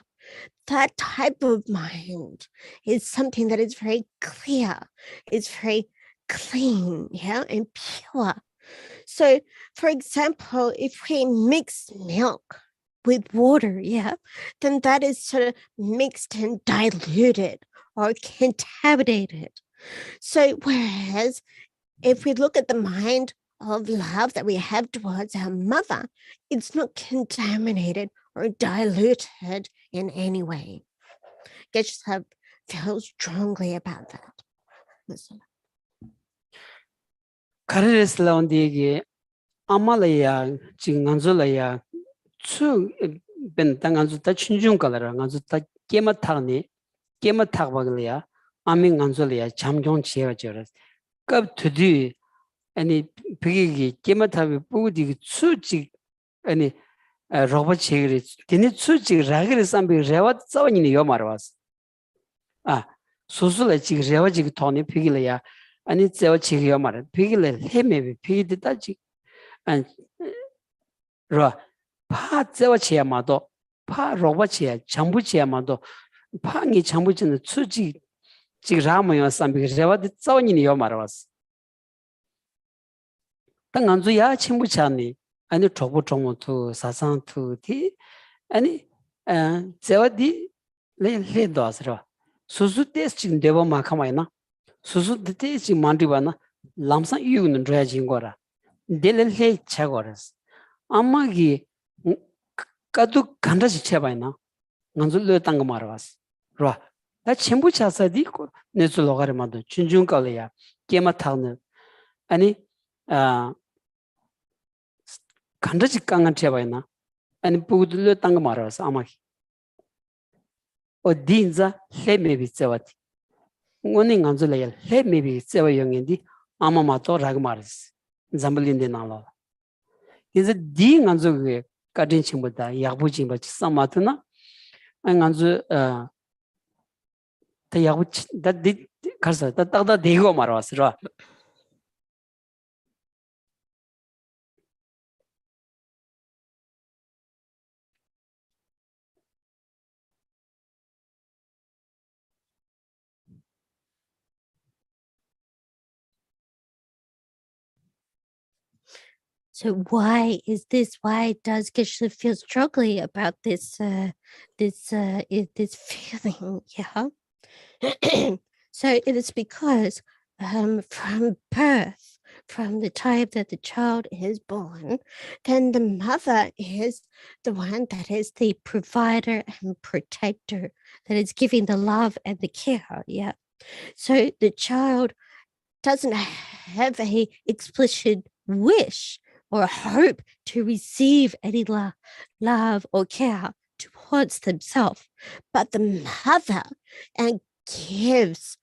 that type of mind is something that is very clear, it's very clean, yeah, and pure. So, for example, if we mix milk with water, yeah, then that is sort of mixed and diluted or contaminated. So, whereas if we look at the mind of love that we have towards our mother, it's not contaminated or diluted in any way. Geshe feels strongly about that. kareresla ondege amalaya jinganzolaya chu ben tanganzu ta chunjung kalara nganzu ta kema thagbaglaya ami nganzolaya jamjong chega jora kab tudi ani pigi kema thab pudi chuchi ani roba chegre tini chuchi ragre sambi rewa tsawani ni yo marwas susula chig rewa chig thoni pigilaya 아니 제가 지금 말해 비길래 헤매비 비디다지 파 제가 지야마도 파 로바치야 장부치야마도 파니 장부치는 수지 지금 라모요 삼비 제와디 자원이니 요 말아왔어 당안주야 친부차니 아니 조부종모투 사상투티 아니 제와디 레도스라 수수테스 지금 되고 마카마이나 수수 데지 만디바나 람사 이유는 드라진 거라 델레 차거라스 아마기 까두 간다지 쳐봐이나 난줄로 땅거 말아왔어 라 나 전부 차사디 내줄 로가르마도 춘중깔이야 게마 타는 아니 간다지 깡한 쳐봐이나 아니 부들로 땅거 말아왔어 아마기 어딘자 레메비 세와티 오늘 간줄래야 레메비 세와 영인디 아마마토 라그마르스 잠블린데 나로 이제 디 간줄게 가진 친구다 야부진 바 치사마트나 간줄 다 야부 다디 가서 다다 대고 말아왔어 So why is this? Why does Geshe feel strongly about this this feeling? Yeah. So it is because from birth, from the time that the child is born, then the mother is the one that is the provider and protector, that is giving the love and the care. Yeah. So the child doesn't have a explicit wish or hope to receive any love or care towards themselves, but the mother gives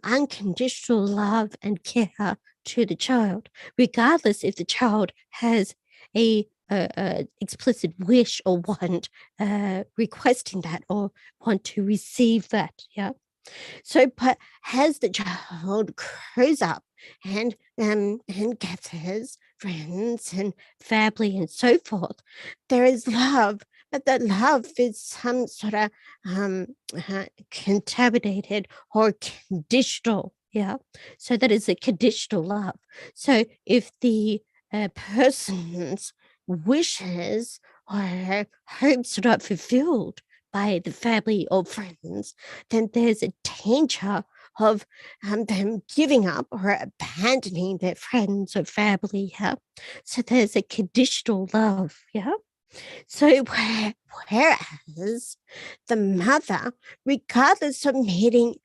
unconditional love and care to the child, regardless if the child has a explicit wish or want requesting that or want to receive that. Yeah. So, but as the child grows up and gathers friends and family and so forth, there is love, but that love is some sort of contaminated or conditional. Yeah. So that is a conditional love. So if the person's wishes or hopes are not fulfilled by the family or friends, then there's a danger of them giving up or abandoning their friends or family. Yeah? So there's a conditional love. Yeah. So whereas the mother, regardless of meeting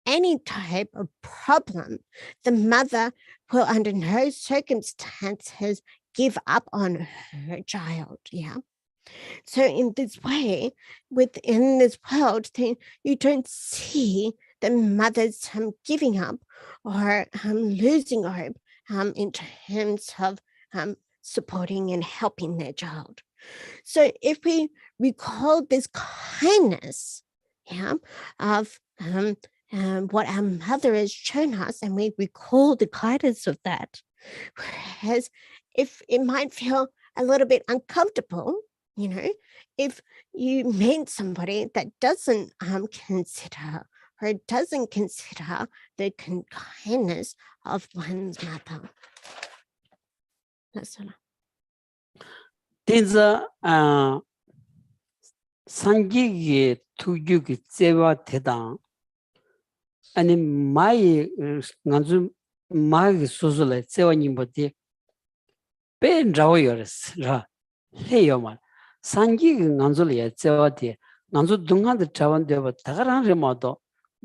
any type of problem, the mother will under no circumstances give up on her child. Yeah. So in this way, within this world, then you don't see the mothers giving up or losing hope in terms of supporting and helping their child. So if we recall this kindness, yeah, of what our mother has shown us, and we recall the kindness of that, whereas if it might feel a little bit uncomfortable, you know, if you meet somebody that doesn't consider or doesn't consider the kindness of one's mother. That's all. Tinza 상기기 투규기 제와 대당 아니 마이 간주 마이 소소래 제와님보디 벤 라오여스 라 해요만 상기기 간주리에 제와디 간주 동한데 차원되고 다가란 레모도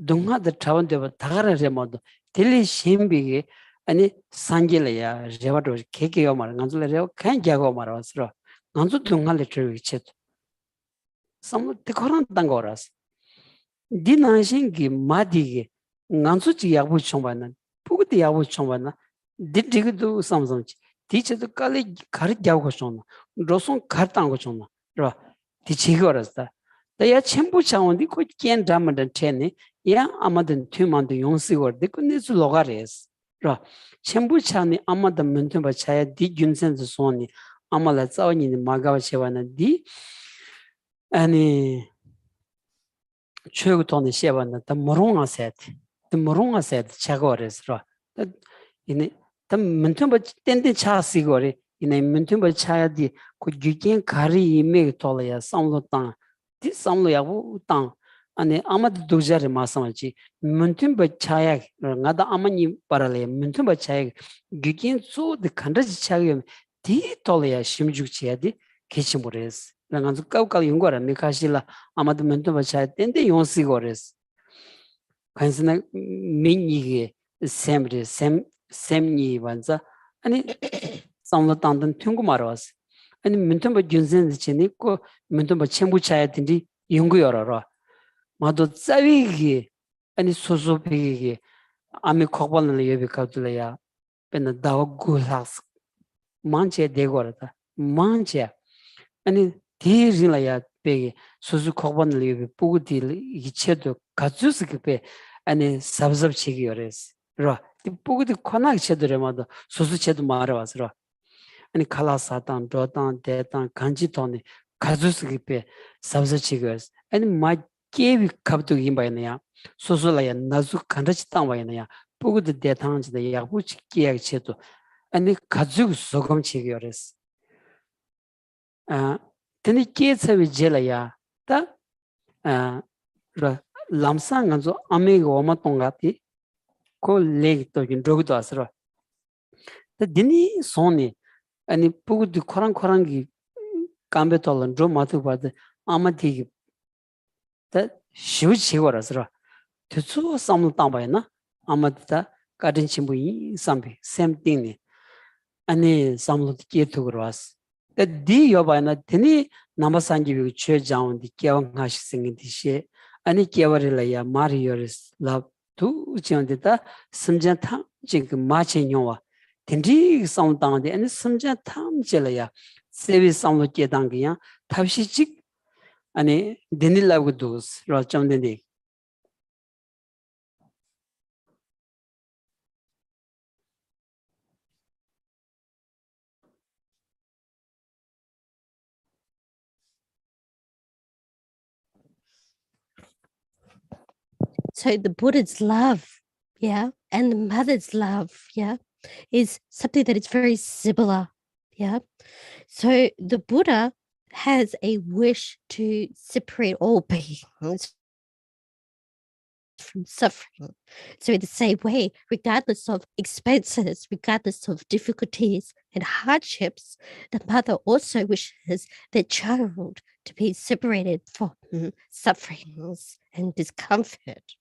동한데 차원되고 다가란 레모도 딜리 심비기 아니 상기래야 제와도 개개요 말 간주래요 칸자고 말았어 간주 동한데 트위치 some the Koran Tangoras. Dinashingi Madigi, Nansuchi Yabu Chombana, Pugti Yabu Chombana, did dig do something. Teacher the college Karjagoshona, Roson Kartangoshona, Ra, Tichigoras. They are Chempucha on the could can damage and tenny, ya Amadan Tuman the Yonsi or the Kunis Logares. Ra, Chempuchani Amada Muntumba Chaya, di Junsen the Sony, Amalatsawan in Magawa Chevana di. 아니 최고톤이 시험은 더 모롱아 세트 더 모롱아 세트 차고레스로 이네 더 문tum버 땡땡 차시고리 이네 문tum버 차야디 그 규긴 가리 이메 돌아야 상로땅 디 상로야고 땅 아니 아마도 도자리 마상지 문tum버 차야 나다 아마니 para래 문tum버 차야 규긴 소드 간다지 차야 디 돌아야 심죽치야디 개심보레스 나간서 까우까우 연구하라 미카실라 아마도 멘토바 차야 땐데 용시고레스 관스나 민이게 샘니 완자 아니 상로 땅던 튕고 말아왔어 아니 멘토바 준센 지니고 멘토바 첨부 차야 된디 연구하라라 마도 짜위기 아니 소소비기 아미 코발는 예비카들이야 벤나 다고라스 만체 되고라다 만체 아니 디질라야 베게 소수 코반을 보고디 이체도 가주스게 아니 sabzab치기요레스 라 보고디 코나게 체도레마도 소수체도 말아와서 아니 칼라사탄 도탄 대탄 간지톤이 가주스게 sabzab치기요레스 아니 마케비 갑도 임바이나야 소소라야 나주 간다치 땅바이나야 보고디 대탄지다 야부치기야 체도 아니 가주 소금치기요레스 teni ketsavi jelaya ta lamsa nganzo ame go ma tongati ko leg to gin dog to asro ta dini soni ani pugud khorang gi kambe tolan dro matu bad amati ta shiv chigor asro tsu samlu tamba na amati ta kadin chimbu sambi same thing ni ani samlu ketu gros 디 여바나 드니 남아산기 최장원 디 개왕하시 생긴디시 아니 개월이라야 마리오스 랍투 지원데다 심전탐 지금 마체뇨와 딘디 상당데 아니 심전탐 jelaya 세비 상로 계단기야 탑시직 아니 데닐라고도스 라점데니 So the Buddha's love, yeah, and the mother's love, yeah, is something that is very similar, Yeah. So the Buddha has a wish to separate all beings from suffering. So in the same way, regardless of expenses, regardless of difficulties and hardships, the mother also wishes their child to be separated from sufferings and discomfort.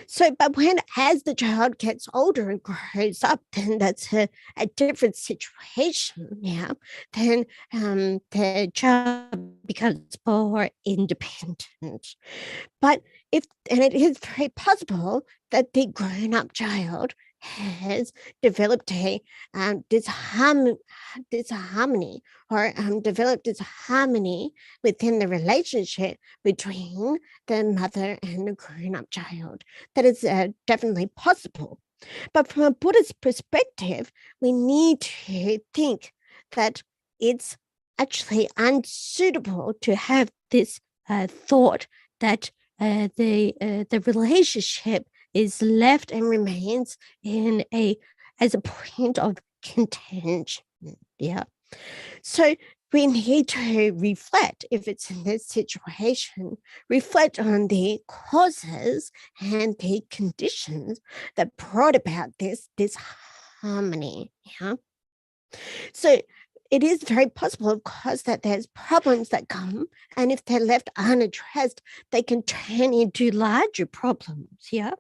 So, but when as the child gets older and grows up, then that's a different situation. Yeah. Then the child becomes more independent. But and it is very possible that the grown-up child has developed a disharmony or developed disharmony within the relationship between the mother and the grown-up child. That is definitely possible. But from a Buddhist perspective, we need to think that it's actually unsuitable to have this thought that the relationship is left and remains as a point of contention. Yeah. So we need to reflect, if it's in this situation, reflect on the causes and the conditions that brought about this disharmony. Yeah. So it is very possible, of course, that there's problems that come, and if they're left unaddressed, they can turn into larger problems. Yeah.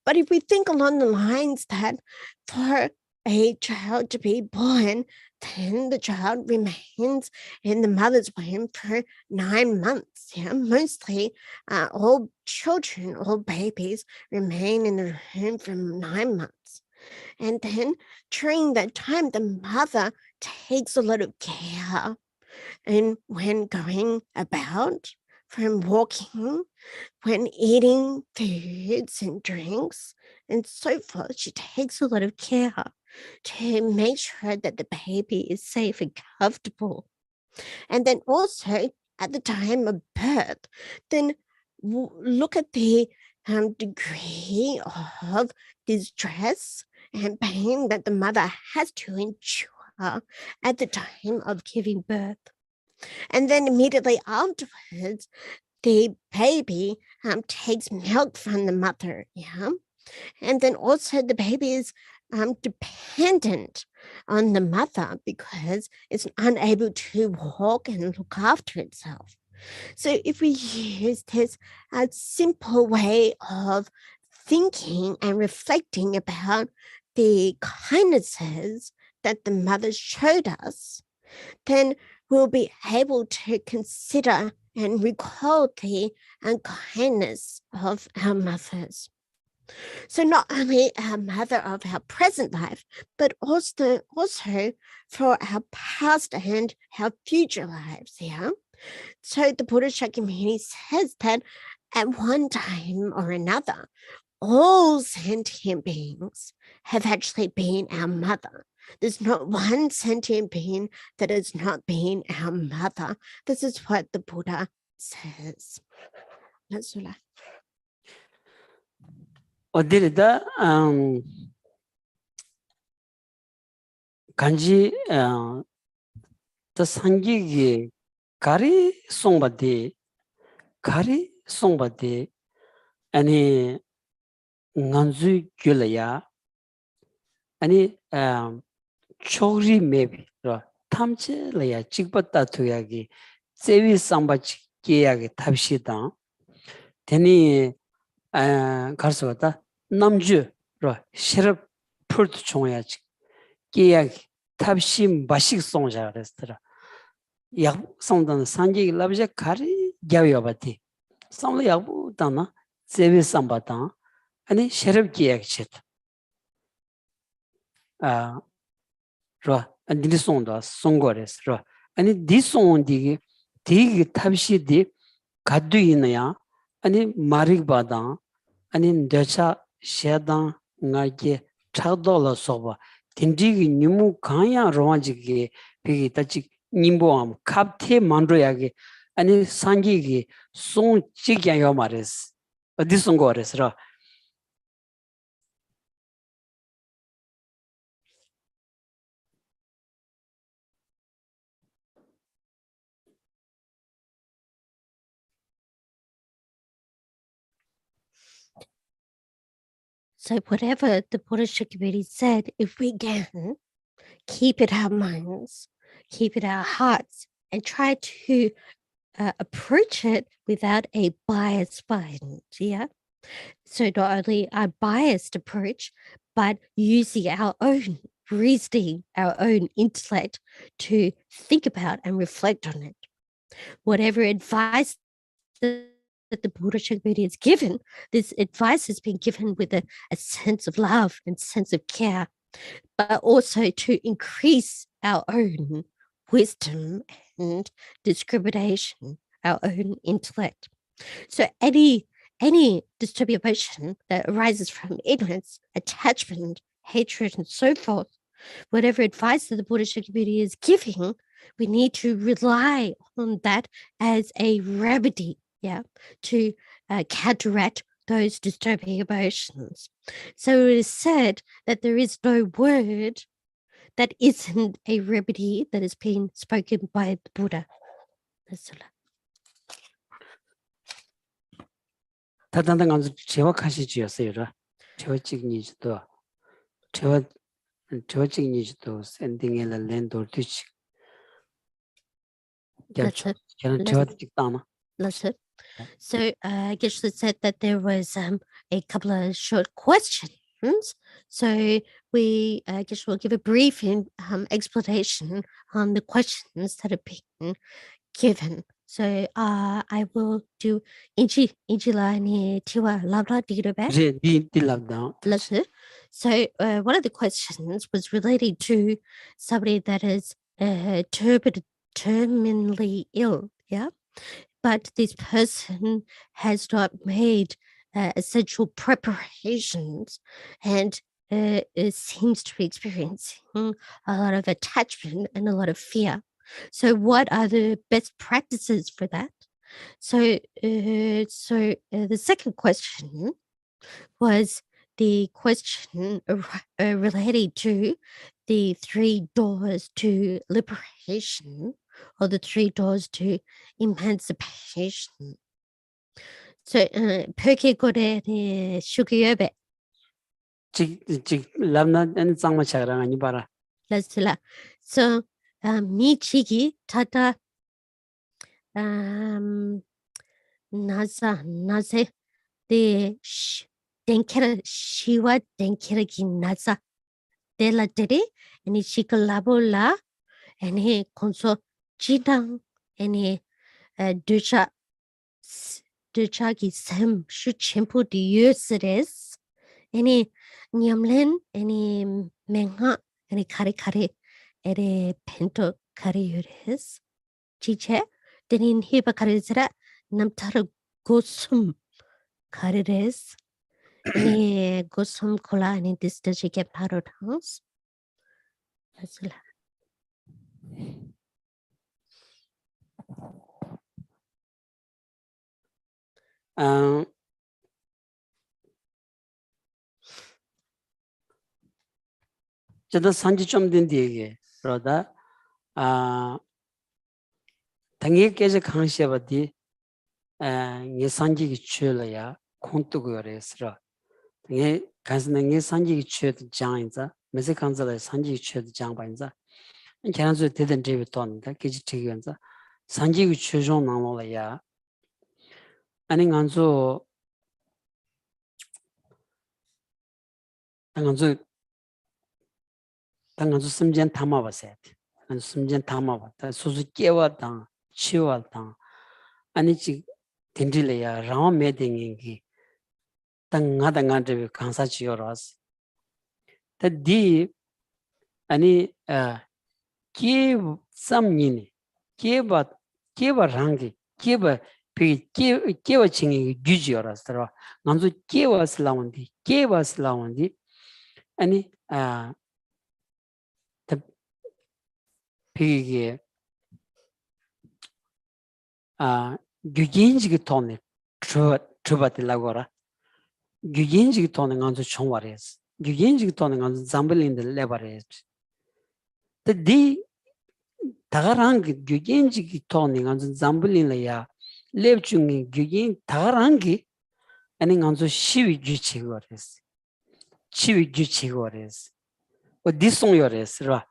But if we think along the lines that for a child to be born, then the child remains in the mother's womb for 9 months. Yeah, mostly all children, all babies remain in the womb for 9 months. And then during that time, the mother takes a lot of care. And when going about, from walking, when eating foods and drinks and so forth, she takes a lot of care to make sure that the baby is safe and comfortable. And then also at the time of birth, then look at the degree of distress and pain that the mother has to endure at the time of giving birth. And then immediately afterwards, the baby takes milk from the mother, yeah? And then also the baby is dependent on the mother because it's unable to walk and look after itself. So if we use this simple way of thinking and reflecting about the kindnesses that the mother showed us, then we'll be able to consider and recall the kindness of our mothers. So not only our mother of our present life, but also for our past and our future lives. Yeah. So the Buddha Shakyamuni says that at one time or another, all sentient beings have actually been our mother. There's not one sentient being that has not been our mother. This is what the Buddha says. 어디다 간지 더 상기기 가리 송바디 아니 nganzu gyulaya 아니 chogri mebi ro tamche laya chikpatta tuyagi sevi samba chikeyagi tabshida teni 가르쳐봤다. 남주, 시럽 풀도 총해야 깨야기 탑시 마식 송자 그랬더라. 약 송다는 산지 라브제 가리 야위어바티. 송도 약부다나 제비 삼바다. 아니 시럽 깨야기 쳇. 안디리 송다 송거레스. 아니 디 송디기 디기 탑시디 가두 있느냐? 아니 마릭바다 아니 대차 셰당 나게 차돌로 소바 딘디기 니무 가야 로마지게 비기 따지 님보암 갑테 만로야게 아니 산기기 송 지게요 말레스 어디 송거레스라 So whatever the Buddha Shakti said, if we can keep it our minds, keep it our hearts, and try to approach it without a biased mind, yeah? So not only a biased approach, but using our own reasoning, our own intellect to think about and reflect on it. Whatever advice that the Buddha Shakti is given, this advice has been given with a sense of love and sense of care, but also to increase our own wisdom and discrimination, our own intellect. So any disturbing emotion that arises from ignorance, attachment, hatred, and so forth, whatever advice that the Buddhist community is giving, we need to rely on that as a remedy, yeah, to counteract those disturbing emotions. So it is said that there is no word that isn't a remedy that is being spoken by the Buddha. 다단단 간주 제와카시지였어요. 제와직니지도 제와직니지도 샌딩에 렌도르티치. 저는 제와직다나. Listen. So Geshe said that there was a couple of short questions. So we Geshe will give a brief explanation on the questions that have been given. So I will do Injilani Tiwa Labla Diruba. Listen. So one of the questions was related to somebody that is terminally ill, yeah? But this person has not made essential preparations and seems to be experiencing a lot of attachment and a lot of fear. So what are the best practices for that? So the second question was the question related to the 3 doors to liberation or the 3 doors to emancipation. So Perkegore Shukuyobe. 람나 짱마차랑 아니 봐라. Lasila. So Michigi Tata Nase de Denkera Shiwa Denkeraki Nasa de la Dede and Shikalabola and he conso Jidang and he Ducha ki Sam Shuchimpo de Yuseres any Nyamlen any Menga any Kari ere Pento Kariures Chiche Denin Hiba Karizera Namtara Gosum Karires any Gosum Kola and in this does she get parrot house? That's 저도 산지 좀 된 뒤에 그러다 당일 깨져 강시해봤디 이 산지기 취해야 콘뚜고 그래서 이 간스는 이 산지기 취해도 장인자 매세 간자의 산지기 취해도 장반자 걔네들 대된 집에 돈다 기지 되면서 산지기 취존 나눠야 아니 간소 당간소 심전 담아봤어요. 심전 담아봤다. 소수 깨웠다. 치웠다. 아니 지 딘딜이야. 라운 매딩이 당가당가데 강사 지어라스. 다디 아니 키 삼니니 케바랑기 케바 케바 칭이 규지어라스더라. 간소 케바슬라운디 아니 피게 규진지기 돈에 주바들라고라 규진지기 돈에 간서 총와레스 규진지기 돈에 간서 잠블린데 레바레스 디 다가랑 규진지기 돈에 간서 잠블린래야 랩중에 규진 다가랑기 아니 간서 시위 규치거레스 치위 규칙어레스. 디송요레스라.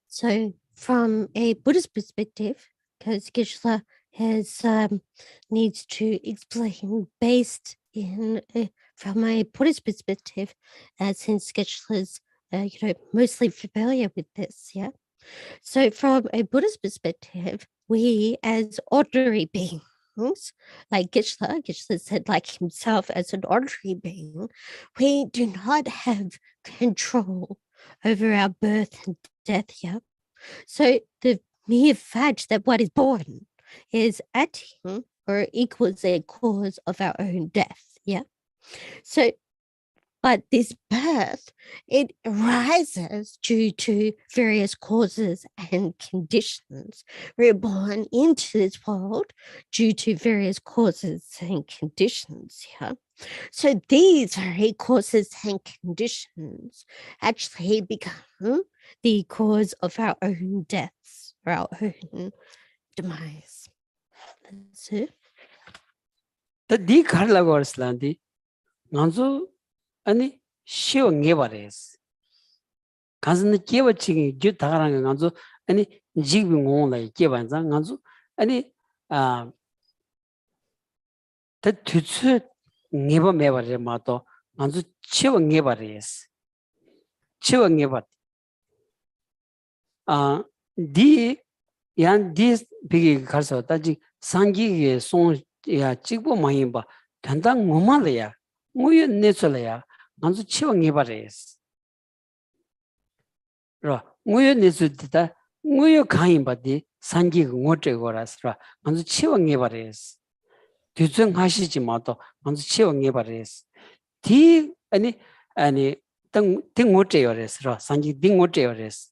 So from a Buddhist perspective, because Geshe has needs to explain based in from a Buddhist perspective, since Geshe is mostly familiar with this, yeah. So from a Buddhist perspective, we as ordinary beings, like Geshe said, like himself as an ordinary being, we do not have control over our birth and death, yeah. So the mere fact that what is born is acting or equals a cause of our own death, yeah. So but this birth, it arises due to various causes and conditions. We're born into this world due to various causes and conditions. Yeah. So these very causes and conditions actually become the cause of our own deaths or our own demise. That's it. 디 갈라고 할슬란디. 먼저 아니 쉬워 녀바레스. 간즈는 깨버치기 주 다가라는 거 간저 아니 지금 온라이 깨반자 간저 아니 아 대투츠 녀바 매바레 마도 간저 치워 녀바레스. 치워 녀바. 디 비기 가서 따지 상기에 송야 찍고 많이 봐. 단단 뭐말이야. 뭐여 내설이야. 간저 치워 녀바레스. 무여 내수다 무여 가인바디 산기 응어제거라스라 먼저 치워해 버려스 뒤정하시지 마도 먼저 치워해 버려스 디 아니 등 등어제거라스라 산기 등어제거라스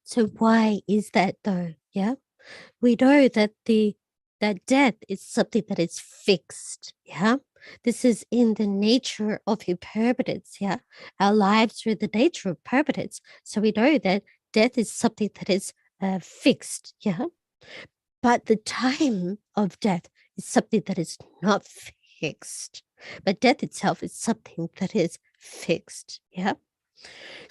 So why is that though? Yeah. We know that that death is something that is fixed. Yeah. This is in the nature of impermanence. Yeah. Our lives are the nature of permanence. So we know that death is something that is fixed. Yeah. But the time of death is something that is not fixed. But death itself is something that is fixed. Yeah.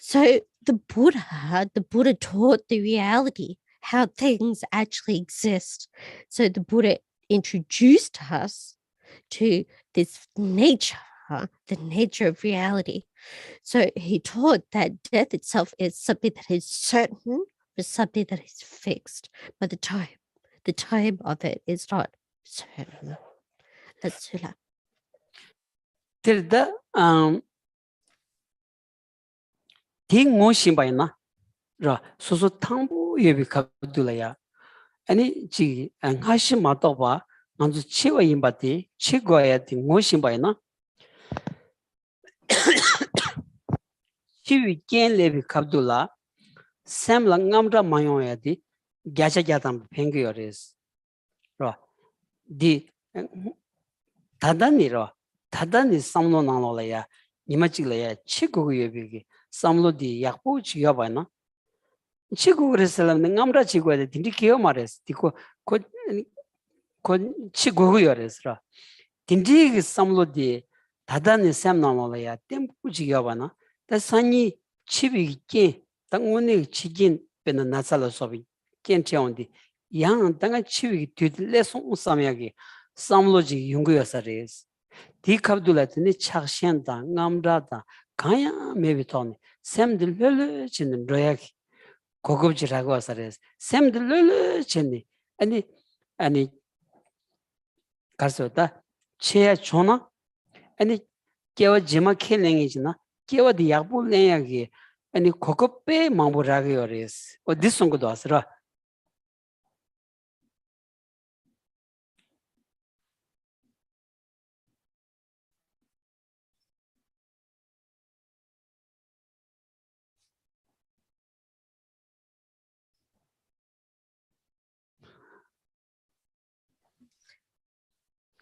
So the Buddha taught the reality, how things actually exist. So the Buddha introduced us to this nature, the nature of reality. So he taught that death itself is something that is certain, or something that is fixed, but the time of it is not certain. That's Sula. 들다 딩모신바이나 라 소소 탕부 예비 갑둘라야 아니 지 안하시 마도바 먼저 치워 임바디 치고야 딩모신바이나 치위 겐레비 갑둘라 샘랑 남자 마요야디 갸샤갸담 팽겨레스 디 다단이 삼로 나노라야 니마치라야 치고고 예비기 삼로디 약보 지야바나 치고그레슬람 남자 치고야 딘디 기어 말레스 디코 고 치고고여레스라 딘디 삼로디 다단이 샘 나노라야 템부 지야바나 다 산이 치비기 당원이 치긴 베나 나살로 소비 켄체온디 양 당가 치비기 뒤들레 송삼야기 삼로지 용구여사레스 디캅둘라트니 착시한다 남라다 가야 메비톤 샘들 럴르치는 로야기 고급지라고 하사레스 샘들 럴르치니 아니 가서다 체야 존나 아니 깨워 지마 켈랭이지나 깨워디 약불랭야기 아니 고급배 마무라기 요레스 어디송고도 하스라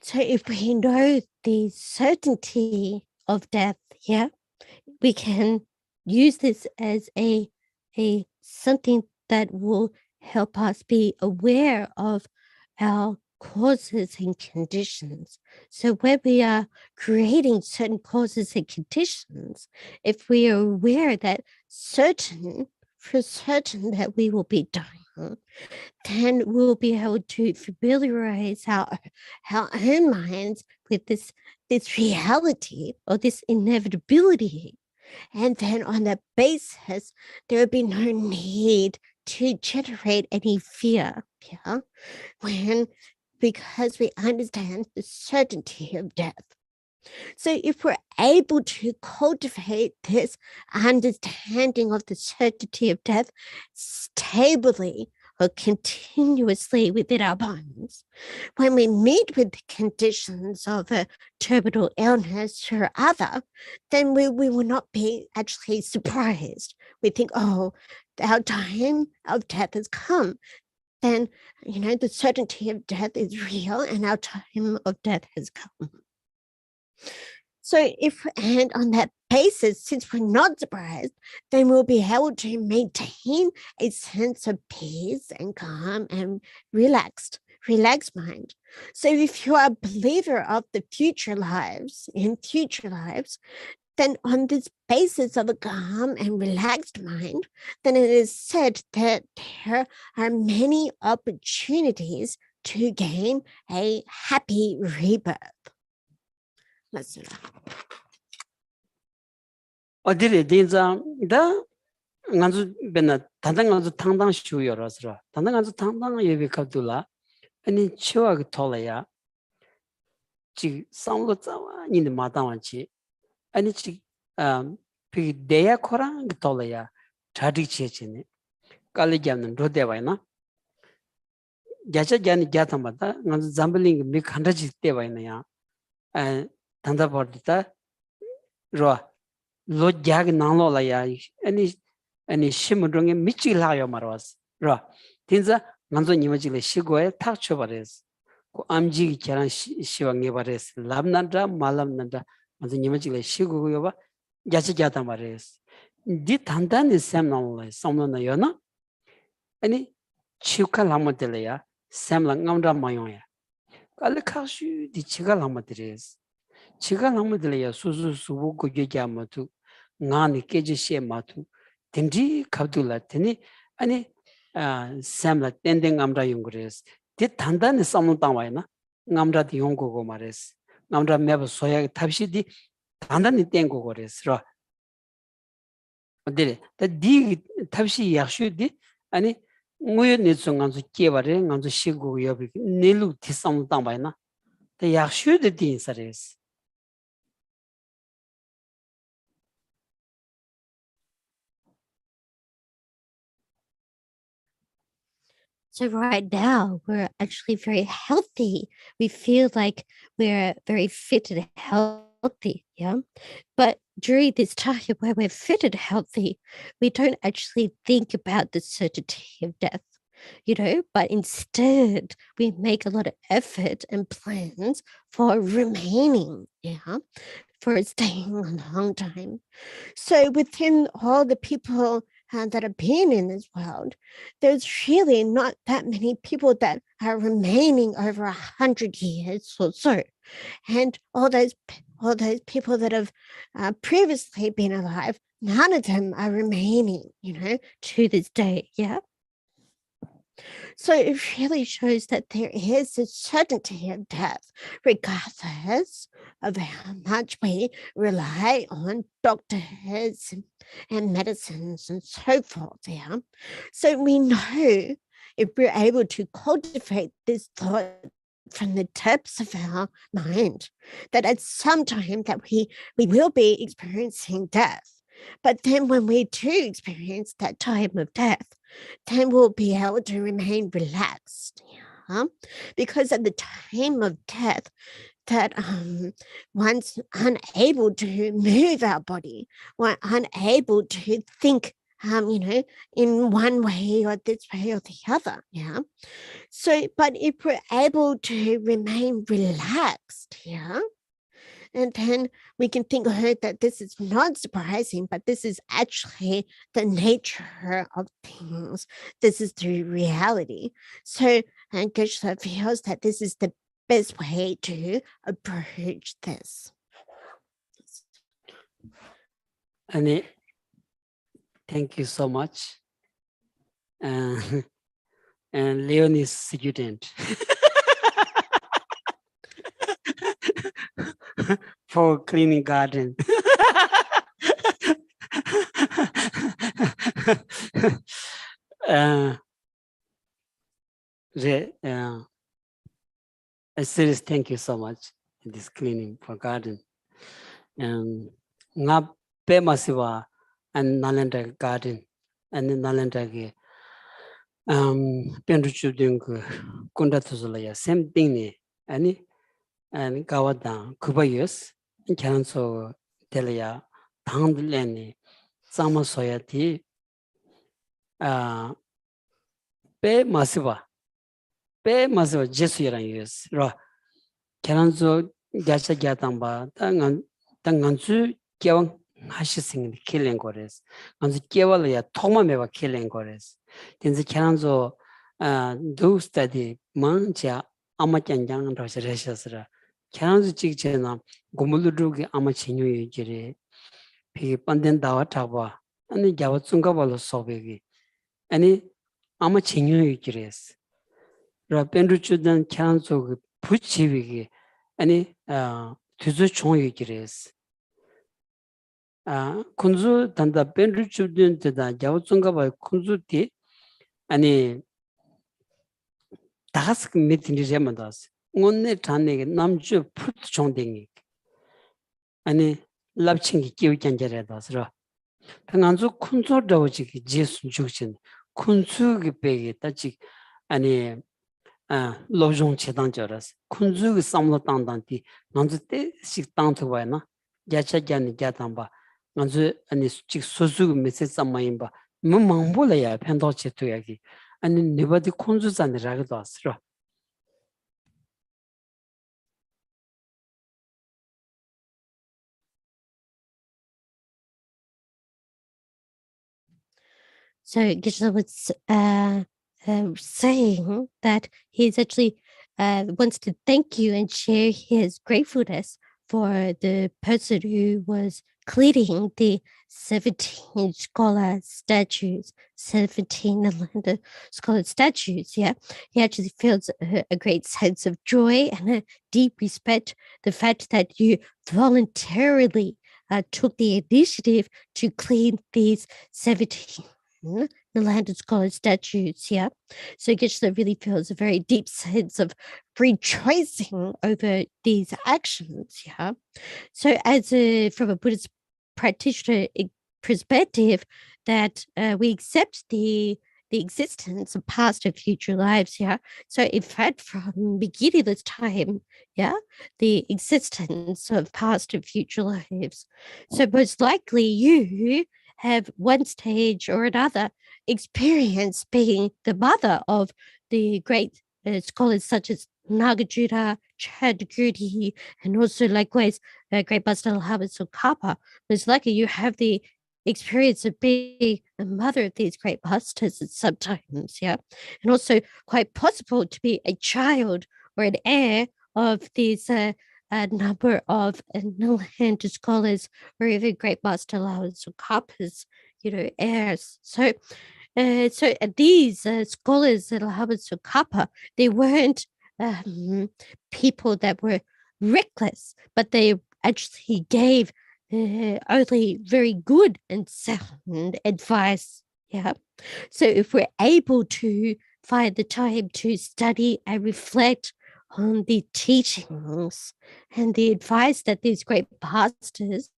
So if we know the certainty of death, yeah, we can use this as a something that will help us be aware of our causes and conditions. So when we are creating certain causes and conditions, if we are aware that for certain that we will be dying, then we'll be able to familiarize our own minds with this reality or this inevitability. And then on that basis, there would be no need to generate any fear, yeah, because we understand the certainty of death. So if we're able to cultivate this understanding of the certainty of death stably or continuously within our minds, when we meet with the conditions of a terminal illness or other, then we will not be actually surprised. We think, oh, our time of death has come. Then, the certainty of death is real and our time of death has come. So and on that basis, since we're not surprised, then we'll be able to maintain a sense of peace and calm and relaxed mind. So if you are a believer of the future lives, then on this basis of a calm and relaxed mind, then it is said that there are many opportunities to gain a happy rebirth. Let's do that. 어디래 된장 다 간주 benna 단단 간주 당당 쉬우여라서 단단 간주 당당 예비 갑둘라 아니 치와가 톨래야 지 상로 자와 니네 마다완치 아니 지 그 대야 코랑 톨래야 자디 치치네 깔리잖는 로데바이나 야자자니 야타마다 간주 잠블링 미 칸다지 때바이나야 단다 버디다 로 로자기 나로라야 아니 심으롱에 미치라요 말was 라 tinza manzo nimajile shigoe tak chobares ko amji charan shiwange bares labnanda malamnanda manzo nimajile shigoyo ba jachi jata mares di tandani samnala samnana yona ani chiuka lamadeleya samla ngamra mayoya kal khashu di chiga lamadres chiga lamadeleya susu subu ko gyamatu ngani keje matu tinji kabdula tini ani samla tendeng ngamra yungres ti tandani samnu tawayna ngamra di yonggo mares ngamra meba soya tabshi di tandani tengo gores ro odere ta di tabshi yakshu di ani ngoyo netso nganzo kebare nganzo shigo yobi nelu ti samnu tawayna ta yakshu de din sares. So right now, we're actually very healthy. We feel like we're very fit and healthy, yeah? But during this time where we're fit and healthy, we don't actually think about the certainty of death, but instead we make a lot of effort and plans for remaining, yeah? For staying a long time. So within all the people that have been in this world, there's really not that many people that are remaining over 100 years or so. And all those people that have previously been alive, none of them are remaining, to this day, yeah? So it really shows that there is a certainty of death, regardless of how much we rely on doctors and medicines and so forth. Yeah. So we know if we're able to cultivate this thought from the depths of our mind, that at some time that we will be experiencing death. But then when we do experience that time of death, then we'll be able to remain relaxed. Yeah? Because at the time of death, that one's unable to move our body, we're unable to think, in one way or this way or the other. Yeah. So, but if we're able to remain relaxed, yeah, And then we can think that this is not surprising, but this is actually the nature of things. This is the reality. So, and Geshe feels that this is the best way to approach this. And thank you so much. And Leonie's student for cleaning garden. A serious thank you so much in this cleaning for garden. And nga pe masiwa and Nalanda garden and Nalanda ge pendu chuding kunda tuzula same thing ni ani and gawada kubayus and canso telaya tangdleni sama soyati pe masiwa jesu yaran yus ra canso gacha gatamba tangansu kyawang 하시생 killing 거래스. 먼저 깨발이야 통마매와 killing 거래스. 근데 캐란조 do study 만자 아마짱장 러시아스라. 캐란조 직전에 고물루기 아마 진유이 지리 비 반된 다와 타봐. 아니 자와 중가발로 소베기. 아니 아마 진유이 지리스. 라펜루추던 캐란조 부치비기 아니 두주 총이 지리스. kunzu tanda penru chudun tada jawatsunga ba kunzu ti ani task meeting remandas ngonne tanne namju put chongdengi ani labchingi kiwjan jaredas ra penganzu kunzu dawji ki jesun jugchin kunzu gi pegi tachi ani lojong chedang jaras kunzu gi samlo tangdan ti nanzu te sik tang thwa na jacha jani jatamba 먼저 아니 직 소수 메시지 삼마인바 망볼이야 팬도체 투야기 아니 네바디 콘주잔이라고도 왔어. So Geshe was saying that he's actually wants to thank you and share his gratefulness for the person who was cleaning the 17 scholar statues, 17 scholar statues. Yeah, he actually feels a great sense of joy and a deep respect. The fact that you voluntarily took the initiative to clean these 17 the landed scholar statues, yeah. So Geshe really feels a very deep sense of rejoicing over these actions, yeah. So as from a Buddhist practitioner perspective, that we accept the existence of past and future lives, yeah. So in fact, from beginningless time, yeah, the existence of past and future lives. So most likely you have one stage or another experience being the mother of the great scholars such as Nagarjuna, Chandaguri, and also likewise great Master Lahavan Tsongkhapa. Most likely you have the experience of being a mother of these great masters sometimes, yeah, and also quite possible to be a child or an heir of these a number of Nilhand scholars or even great Master Lahavan Tsongkhapa's, heirs. So these scholars at Lahavan Tsongkhapa, they weren't people that were reckless, but they actually gave only very good and sound advice. Yeah. So if we're able to find the time to study and reflect on the teachings and the advice that these great pastors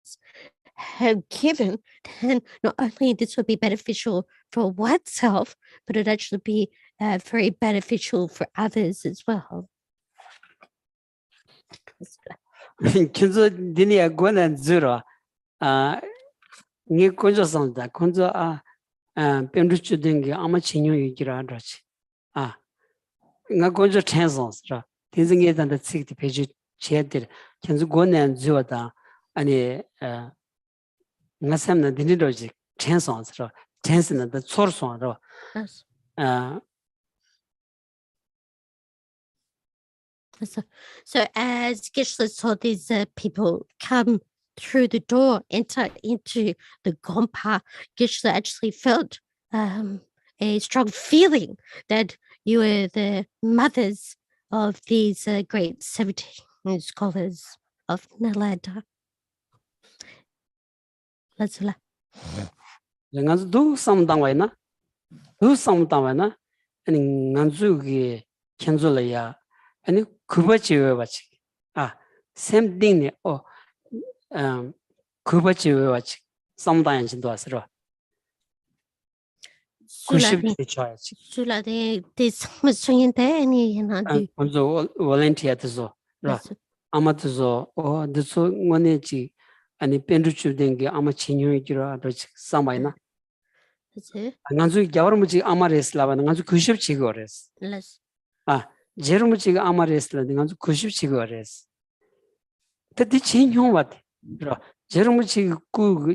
have given, then not only this would be beneficial for oneself, but it'd actually be very beneficial for others as well. kinzo dinia gona zero ngi konjo sanda konjo pendu chudingi ama chinyo yigira adrachi nga konjo tensons ra tinzinge dan the 60 page 제들 현재 고난 주어다 아니 나샘나 드니로지 찬송스러 찬스는 더 소르송으로 Yes. 아 So as Geshe saw these people come through the door, enter into the Gompa, Geshe actually felt a strong feeling that you were the mothers of these great 17 scholars of Nalanda. Let's la. nganzu du samdangwaina 아니 nganzu기 kenzola 아니 그버지여바지 아 샘딩네 그버지여바지 samdayan 진도 왔으러 90대 쳐야지 Sula de something any and 먼저 volunteer도 라 아마도 드소 원내지 아니 펜루추된 게 아마 진용이기로 그렇지 sam바이나 nganzu gyawrmuji amaresla ba nganzu kushib chigores Let's jermuji amaresla nganzu kushib chigores tadi chinhyong wat ro jermuji ku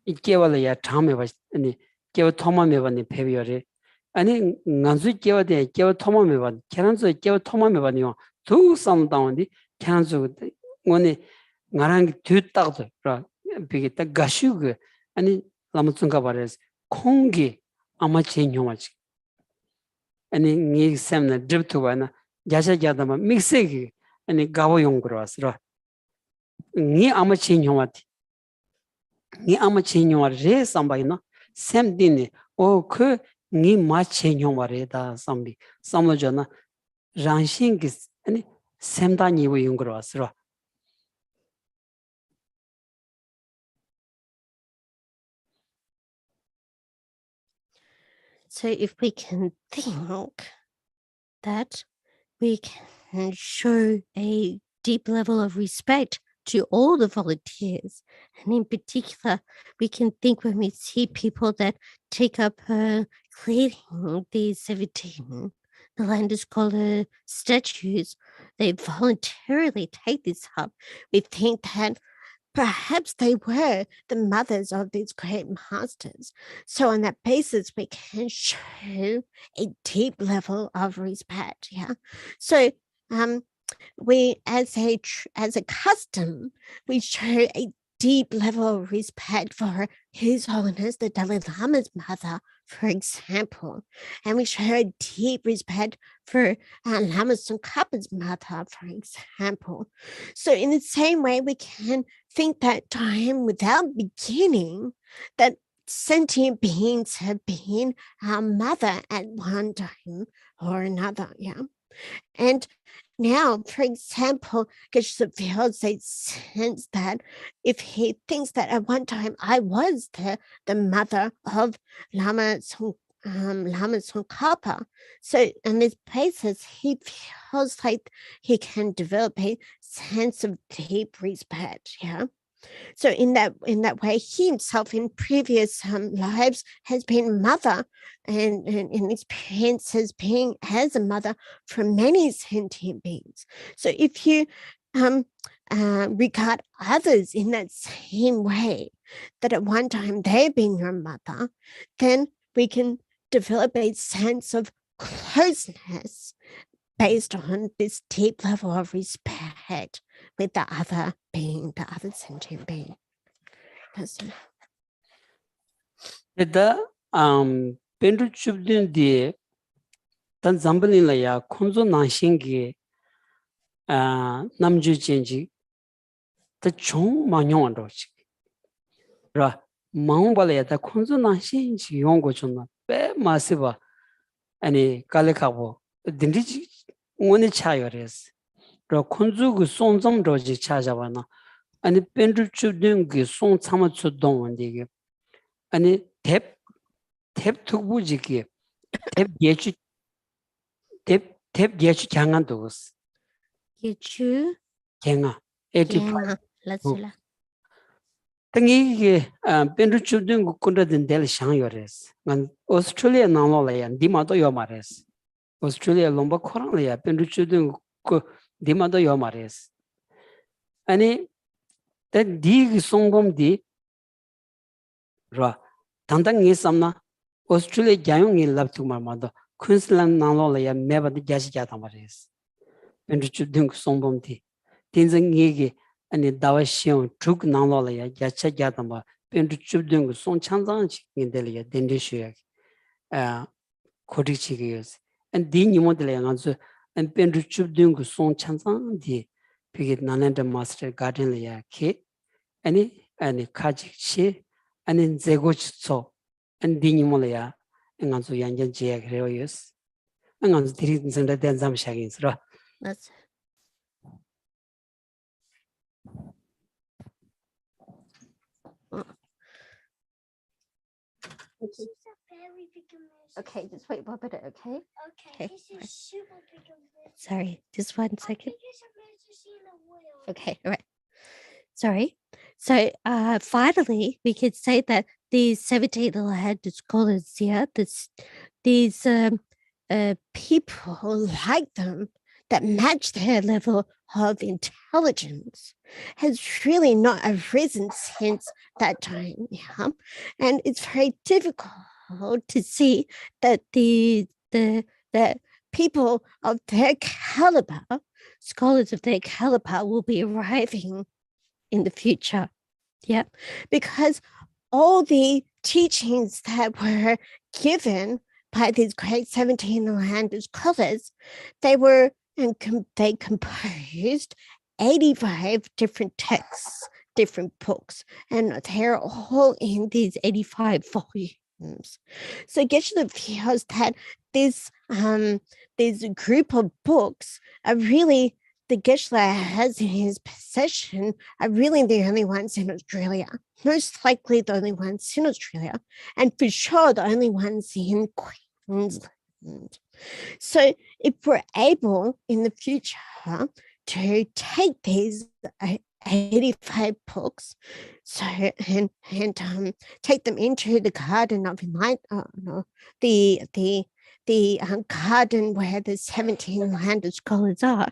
ikewala ya thame ba ani kewa thoma me ba ni phebiore ani nganzu kewade kewa thoma me ba keranzo kewa thoma me ba ni du samdaondi keranzo ngone ngarang 뒤딱도 ro bigi ta gashu ani lamutsunga bares 공기 아마 진용하지 아니 니 샘나 드브투바나 야샤자다마 믹스기 아니 가보용 그러스라 니 아마 진용하지 니 아마 진용하레 삼바이나 샘디니 오그니 마 진용하레다 삼비 삼로잖아 란싱기 아니 샘다니 용 그러스라 So if we can think that we can show a deep level of respect to all the volunteers, and in particular, we can think when we see people that take up cleaning these 17 the land scholar statues, they voluntarily take this up. We think that perhaps they were the mothers of these great masters. So on that basis, we can show a deep level of respect. Yeah. So we as a custom, we show a deep level of respect for His Holiness the Dalai Lama's mother, for example, and we show a deep respect for Lama Tsongkhapa's mother, for example. So in the same way, we can think that time without beginning, that sentient beings have been our mother at one time or another. Yeah. And now, for example, Geshe feels a sense that if he thinks that at one time I was the mother of Lama Tsongkhapa, so on this basis, he feels like he can develop a sense of deep respect. Yeah. So in that way, he himself in previous lives has been mother and experiences being as a mother for many sentient beings. So if you regard others in that same way, that at one time they've been your mother, then we can develop a sense of closeness based on this deep level of respect with the other being, the other sentient being. The Pendru Chubdin di Tan Zambalin la ya Konzo Nanshingi Namju Chenji the Chong Manyon Rochi. Ra Mangbalaya the Konzo Nanshinji Yongo Chuna, Be Masiva, any Kalekabo, Dindiji One Chayores. Ra Konzu Song Zam Roji Chajavana, and the Pendru Chubdin Song Samatsu Don Dig. And tap tukbujiki tap yechu jangan dos Yechu kenga 85 Lazula. tangi penru chudung kunda den del shang yores man Australia nalo la yan dima do yomares Australia lomba khorang la ya penru chudung ko dima do yomares 아니 디 송범디 라 당당히 삼나 오스트레일리아 자용이 랍투마마도 퀸슬랜드 나로라야 메바디 자시자다 말이스 벤주 등 송범디 딘정이게 아니 다와시오 죽 나로라야 자차자다 말 벤주 등 송창장 지긴들이야 덴디슈야 아 코디치기스 안 디니모들이야 가서 안 벤주 등 송창장디 비게 나난데 마스터 가든이야 키 아니 카직시 아니 제고치소 안 디니모래야 응안소 양전 지야 그래요스 응안소 드리든 선데 된잠 샤긴스라 That's okay, just wait one minute, okay? Okay. This is super big of this. Sorry, just 1 second. Biggest I've ever seen a whale. Okay, all right. Sorry. So finally, we could say that these 17 land scholars here, these people like them that match their level of intelligence has really not arisen since that time. Yeah. And it's very difficult to see that the people of their caliber, scholars of their caliber, will be arriving in the future. Yeah, because all the teachings that were given by these great 17 land scholars, they were they composed 85 different texts, different books, and they're all in these 85 volumes. So Geshe feels that this group of books are really the Geshe has in his possession are really the only ones in Australia, most likely the only ones in Australia, and for sure the only ones in Queensland. So if we're able in the future to take these 85 books, so and take them into the garden of enlightenment, the garden where the 17 land scholars are,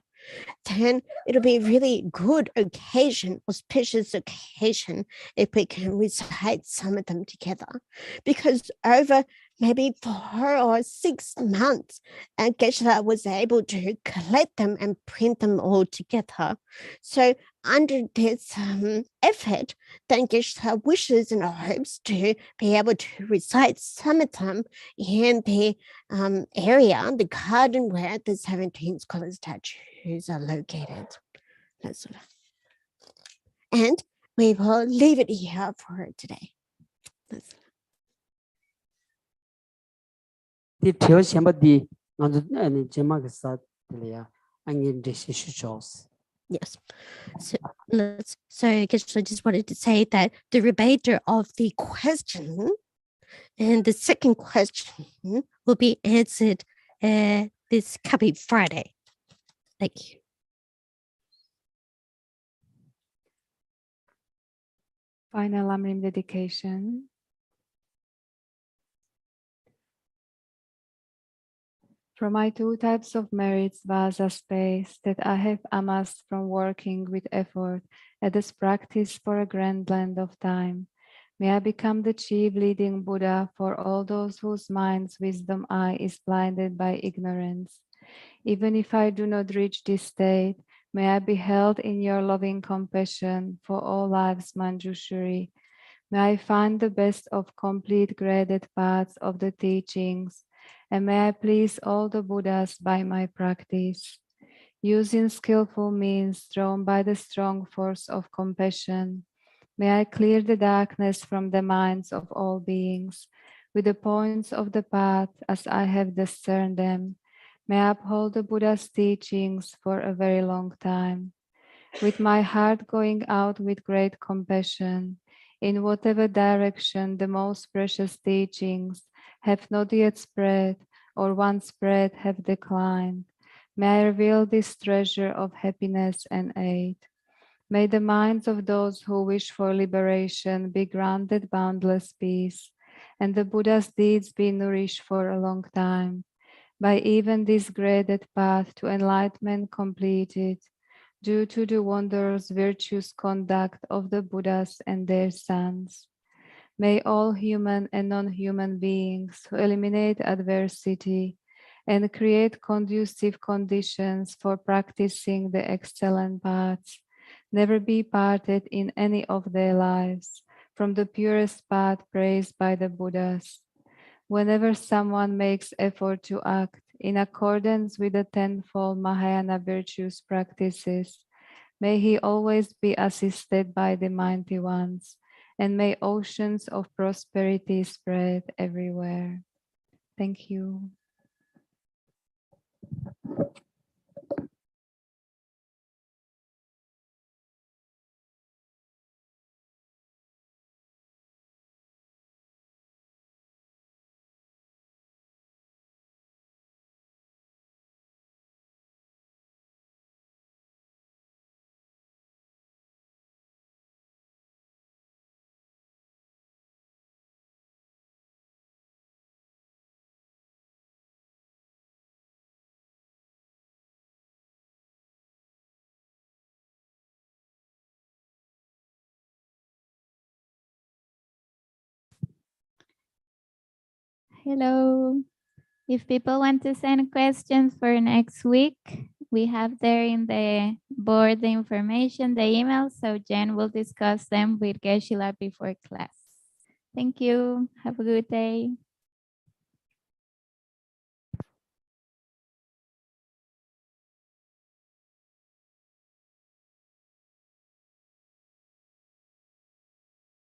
then it'll be a really good occasion, auspicious occasion, if we can recite some of them together. Because over maybe 4 or 6 months, Geshe was able to collect them and print them all together. So under this effort, then Geshe wishes and hopes to be able to recite some of them in the area, the garden where the 17 scholar statues are located. That's sort of. And we will leave it here for today. That's 디 태어 셴바디 먼저 아니 제마가 사들이야 아니 데시슈초스 yes. So I guess I just wanted to say that the remainder of the question and the second question will be answered this coming Friday. Thank you. Final Amrim dedication. From my 2 types of merits, Vasa space, that I have amassed from working with effort at this practice for a grand land of time, may I become the chief leading Buddha for all those whose minds' wisdom eye is blinded by ignorance. Even if I do not reach this state, may I be held in your loving compassion for all life's Manjushri. May I find the best of complete graded paths of the teachings, and may I please all the Buddhas by my practice. Using skillful means drawn by the strong force of compassion, may I clear the darkness from the minds of all beings with the points of the path as I have discerned them. May I uphold the Buddha's teachings for a very long time. With my heart going out with great compassion, in whatever direction the most precious teachings have not yet spread, or once spread have declined, may I reveal this treasure of happiness and aid. May the minds of those who wish for liberation be granted boundless peace, and the Buddha's deeds be nourished for a long time. By even this graded path to enlightenment completed, due to the wondrous virtuous conduct of the Buddhas and their sons. May all human and non-human beings who eliminate adversity and create conducive conditions for practicing the excellent paths never be parted in any of their lives from the purest path praised by the Buddhas. Whenever someone makes effort to act in accordance with the tenfold Mahayana virtues practices, may he always be assisted by the mighty ones, and may oceans of prosperity spread everywhere. Thank you. Hello. If people want to send questions for next week, we have there in the board the information, the email, so Jen will discuss them with Geshe before class. Thank you. Have a good day.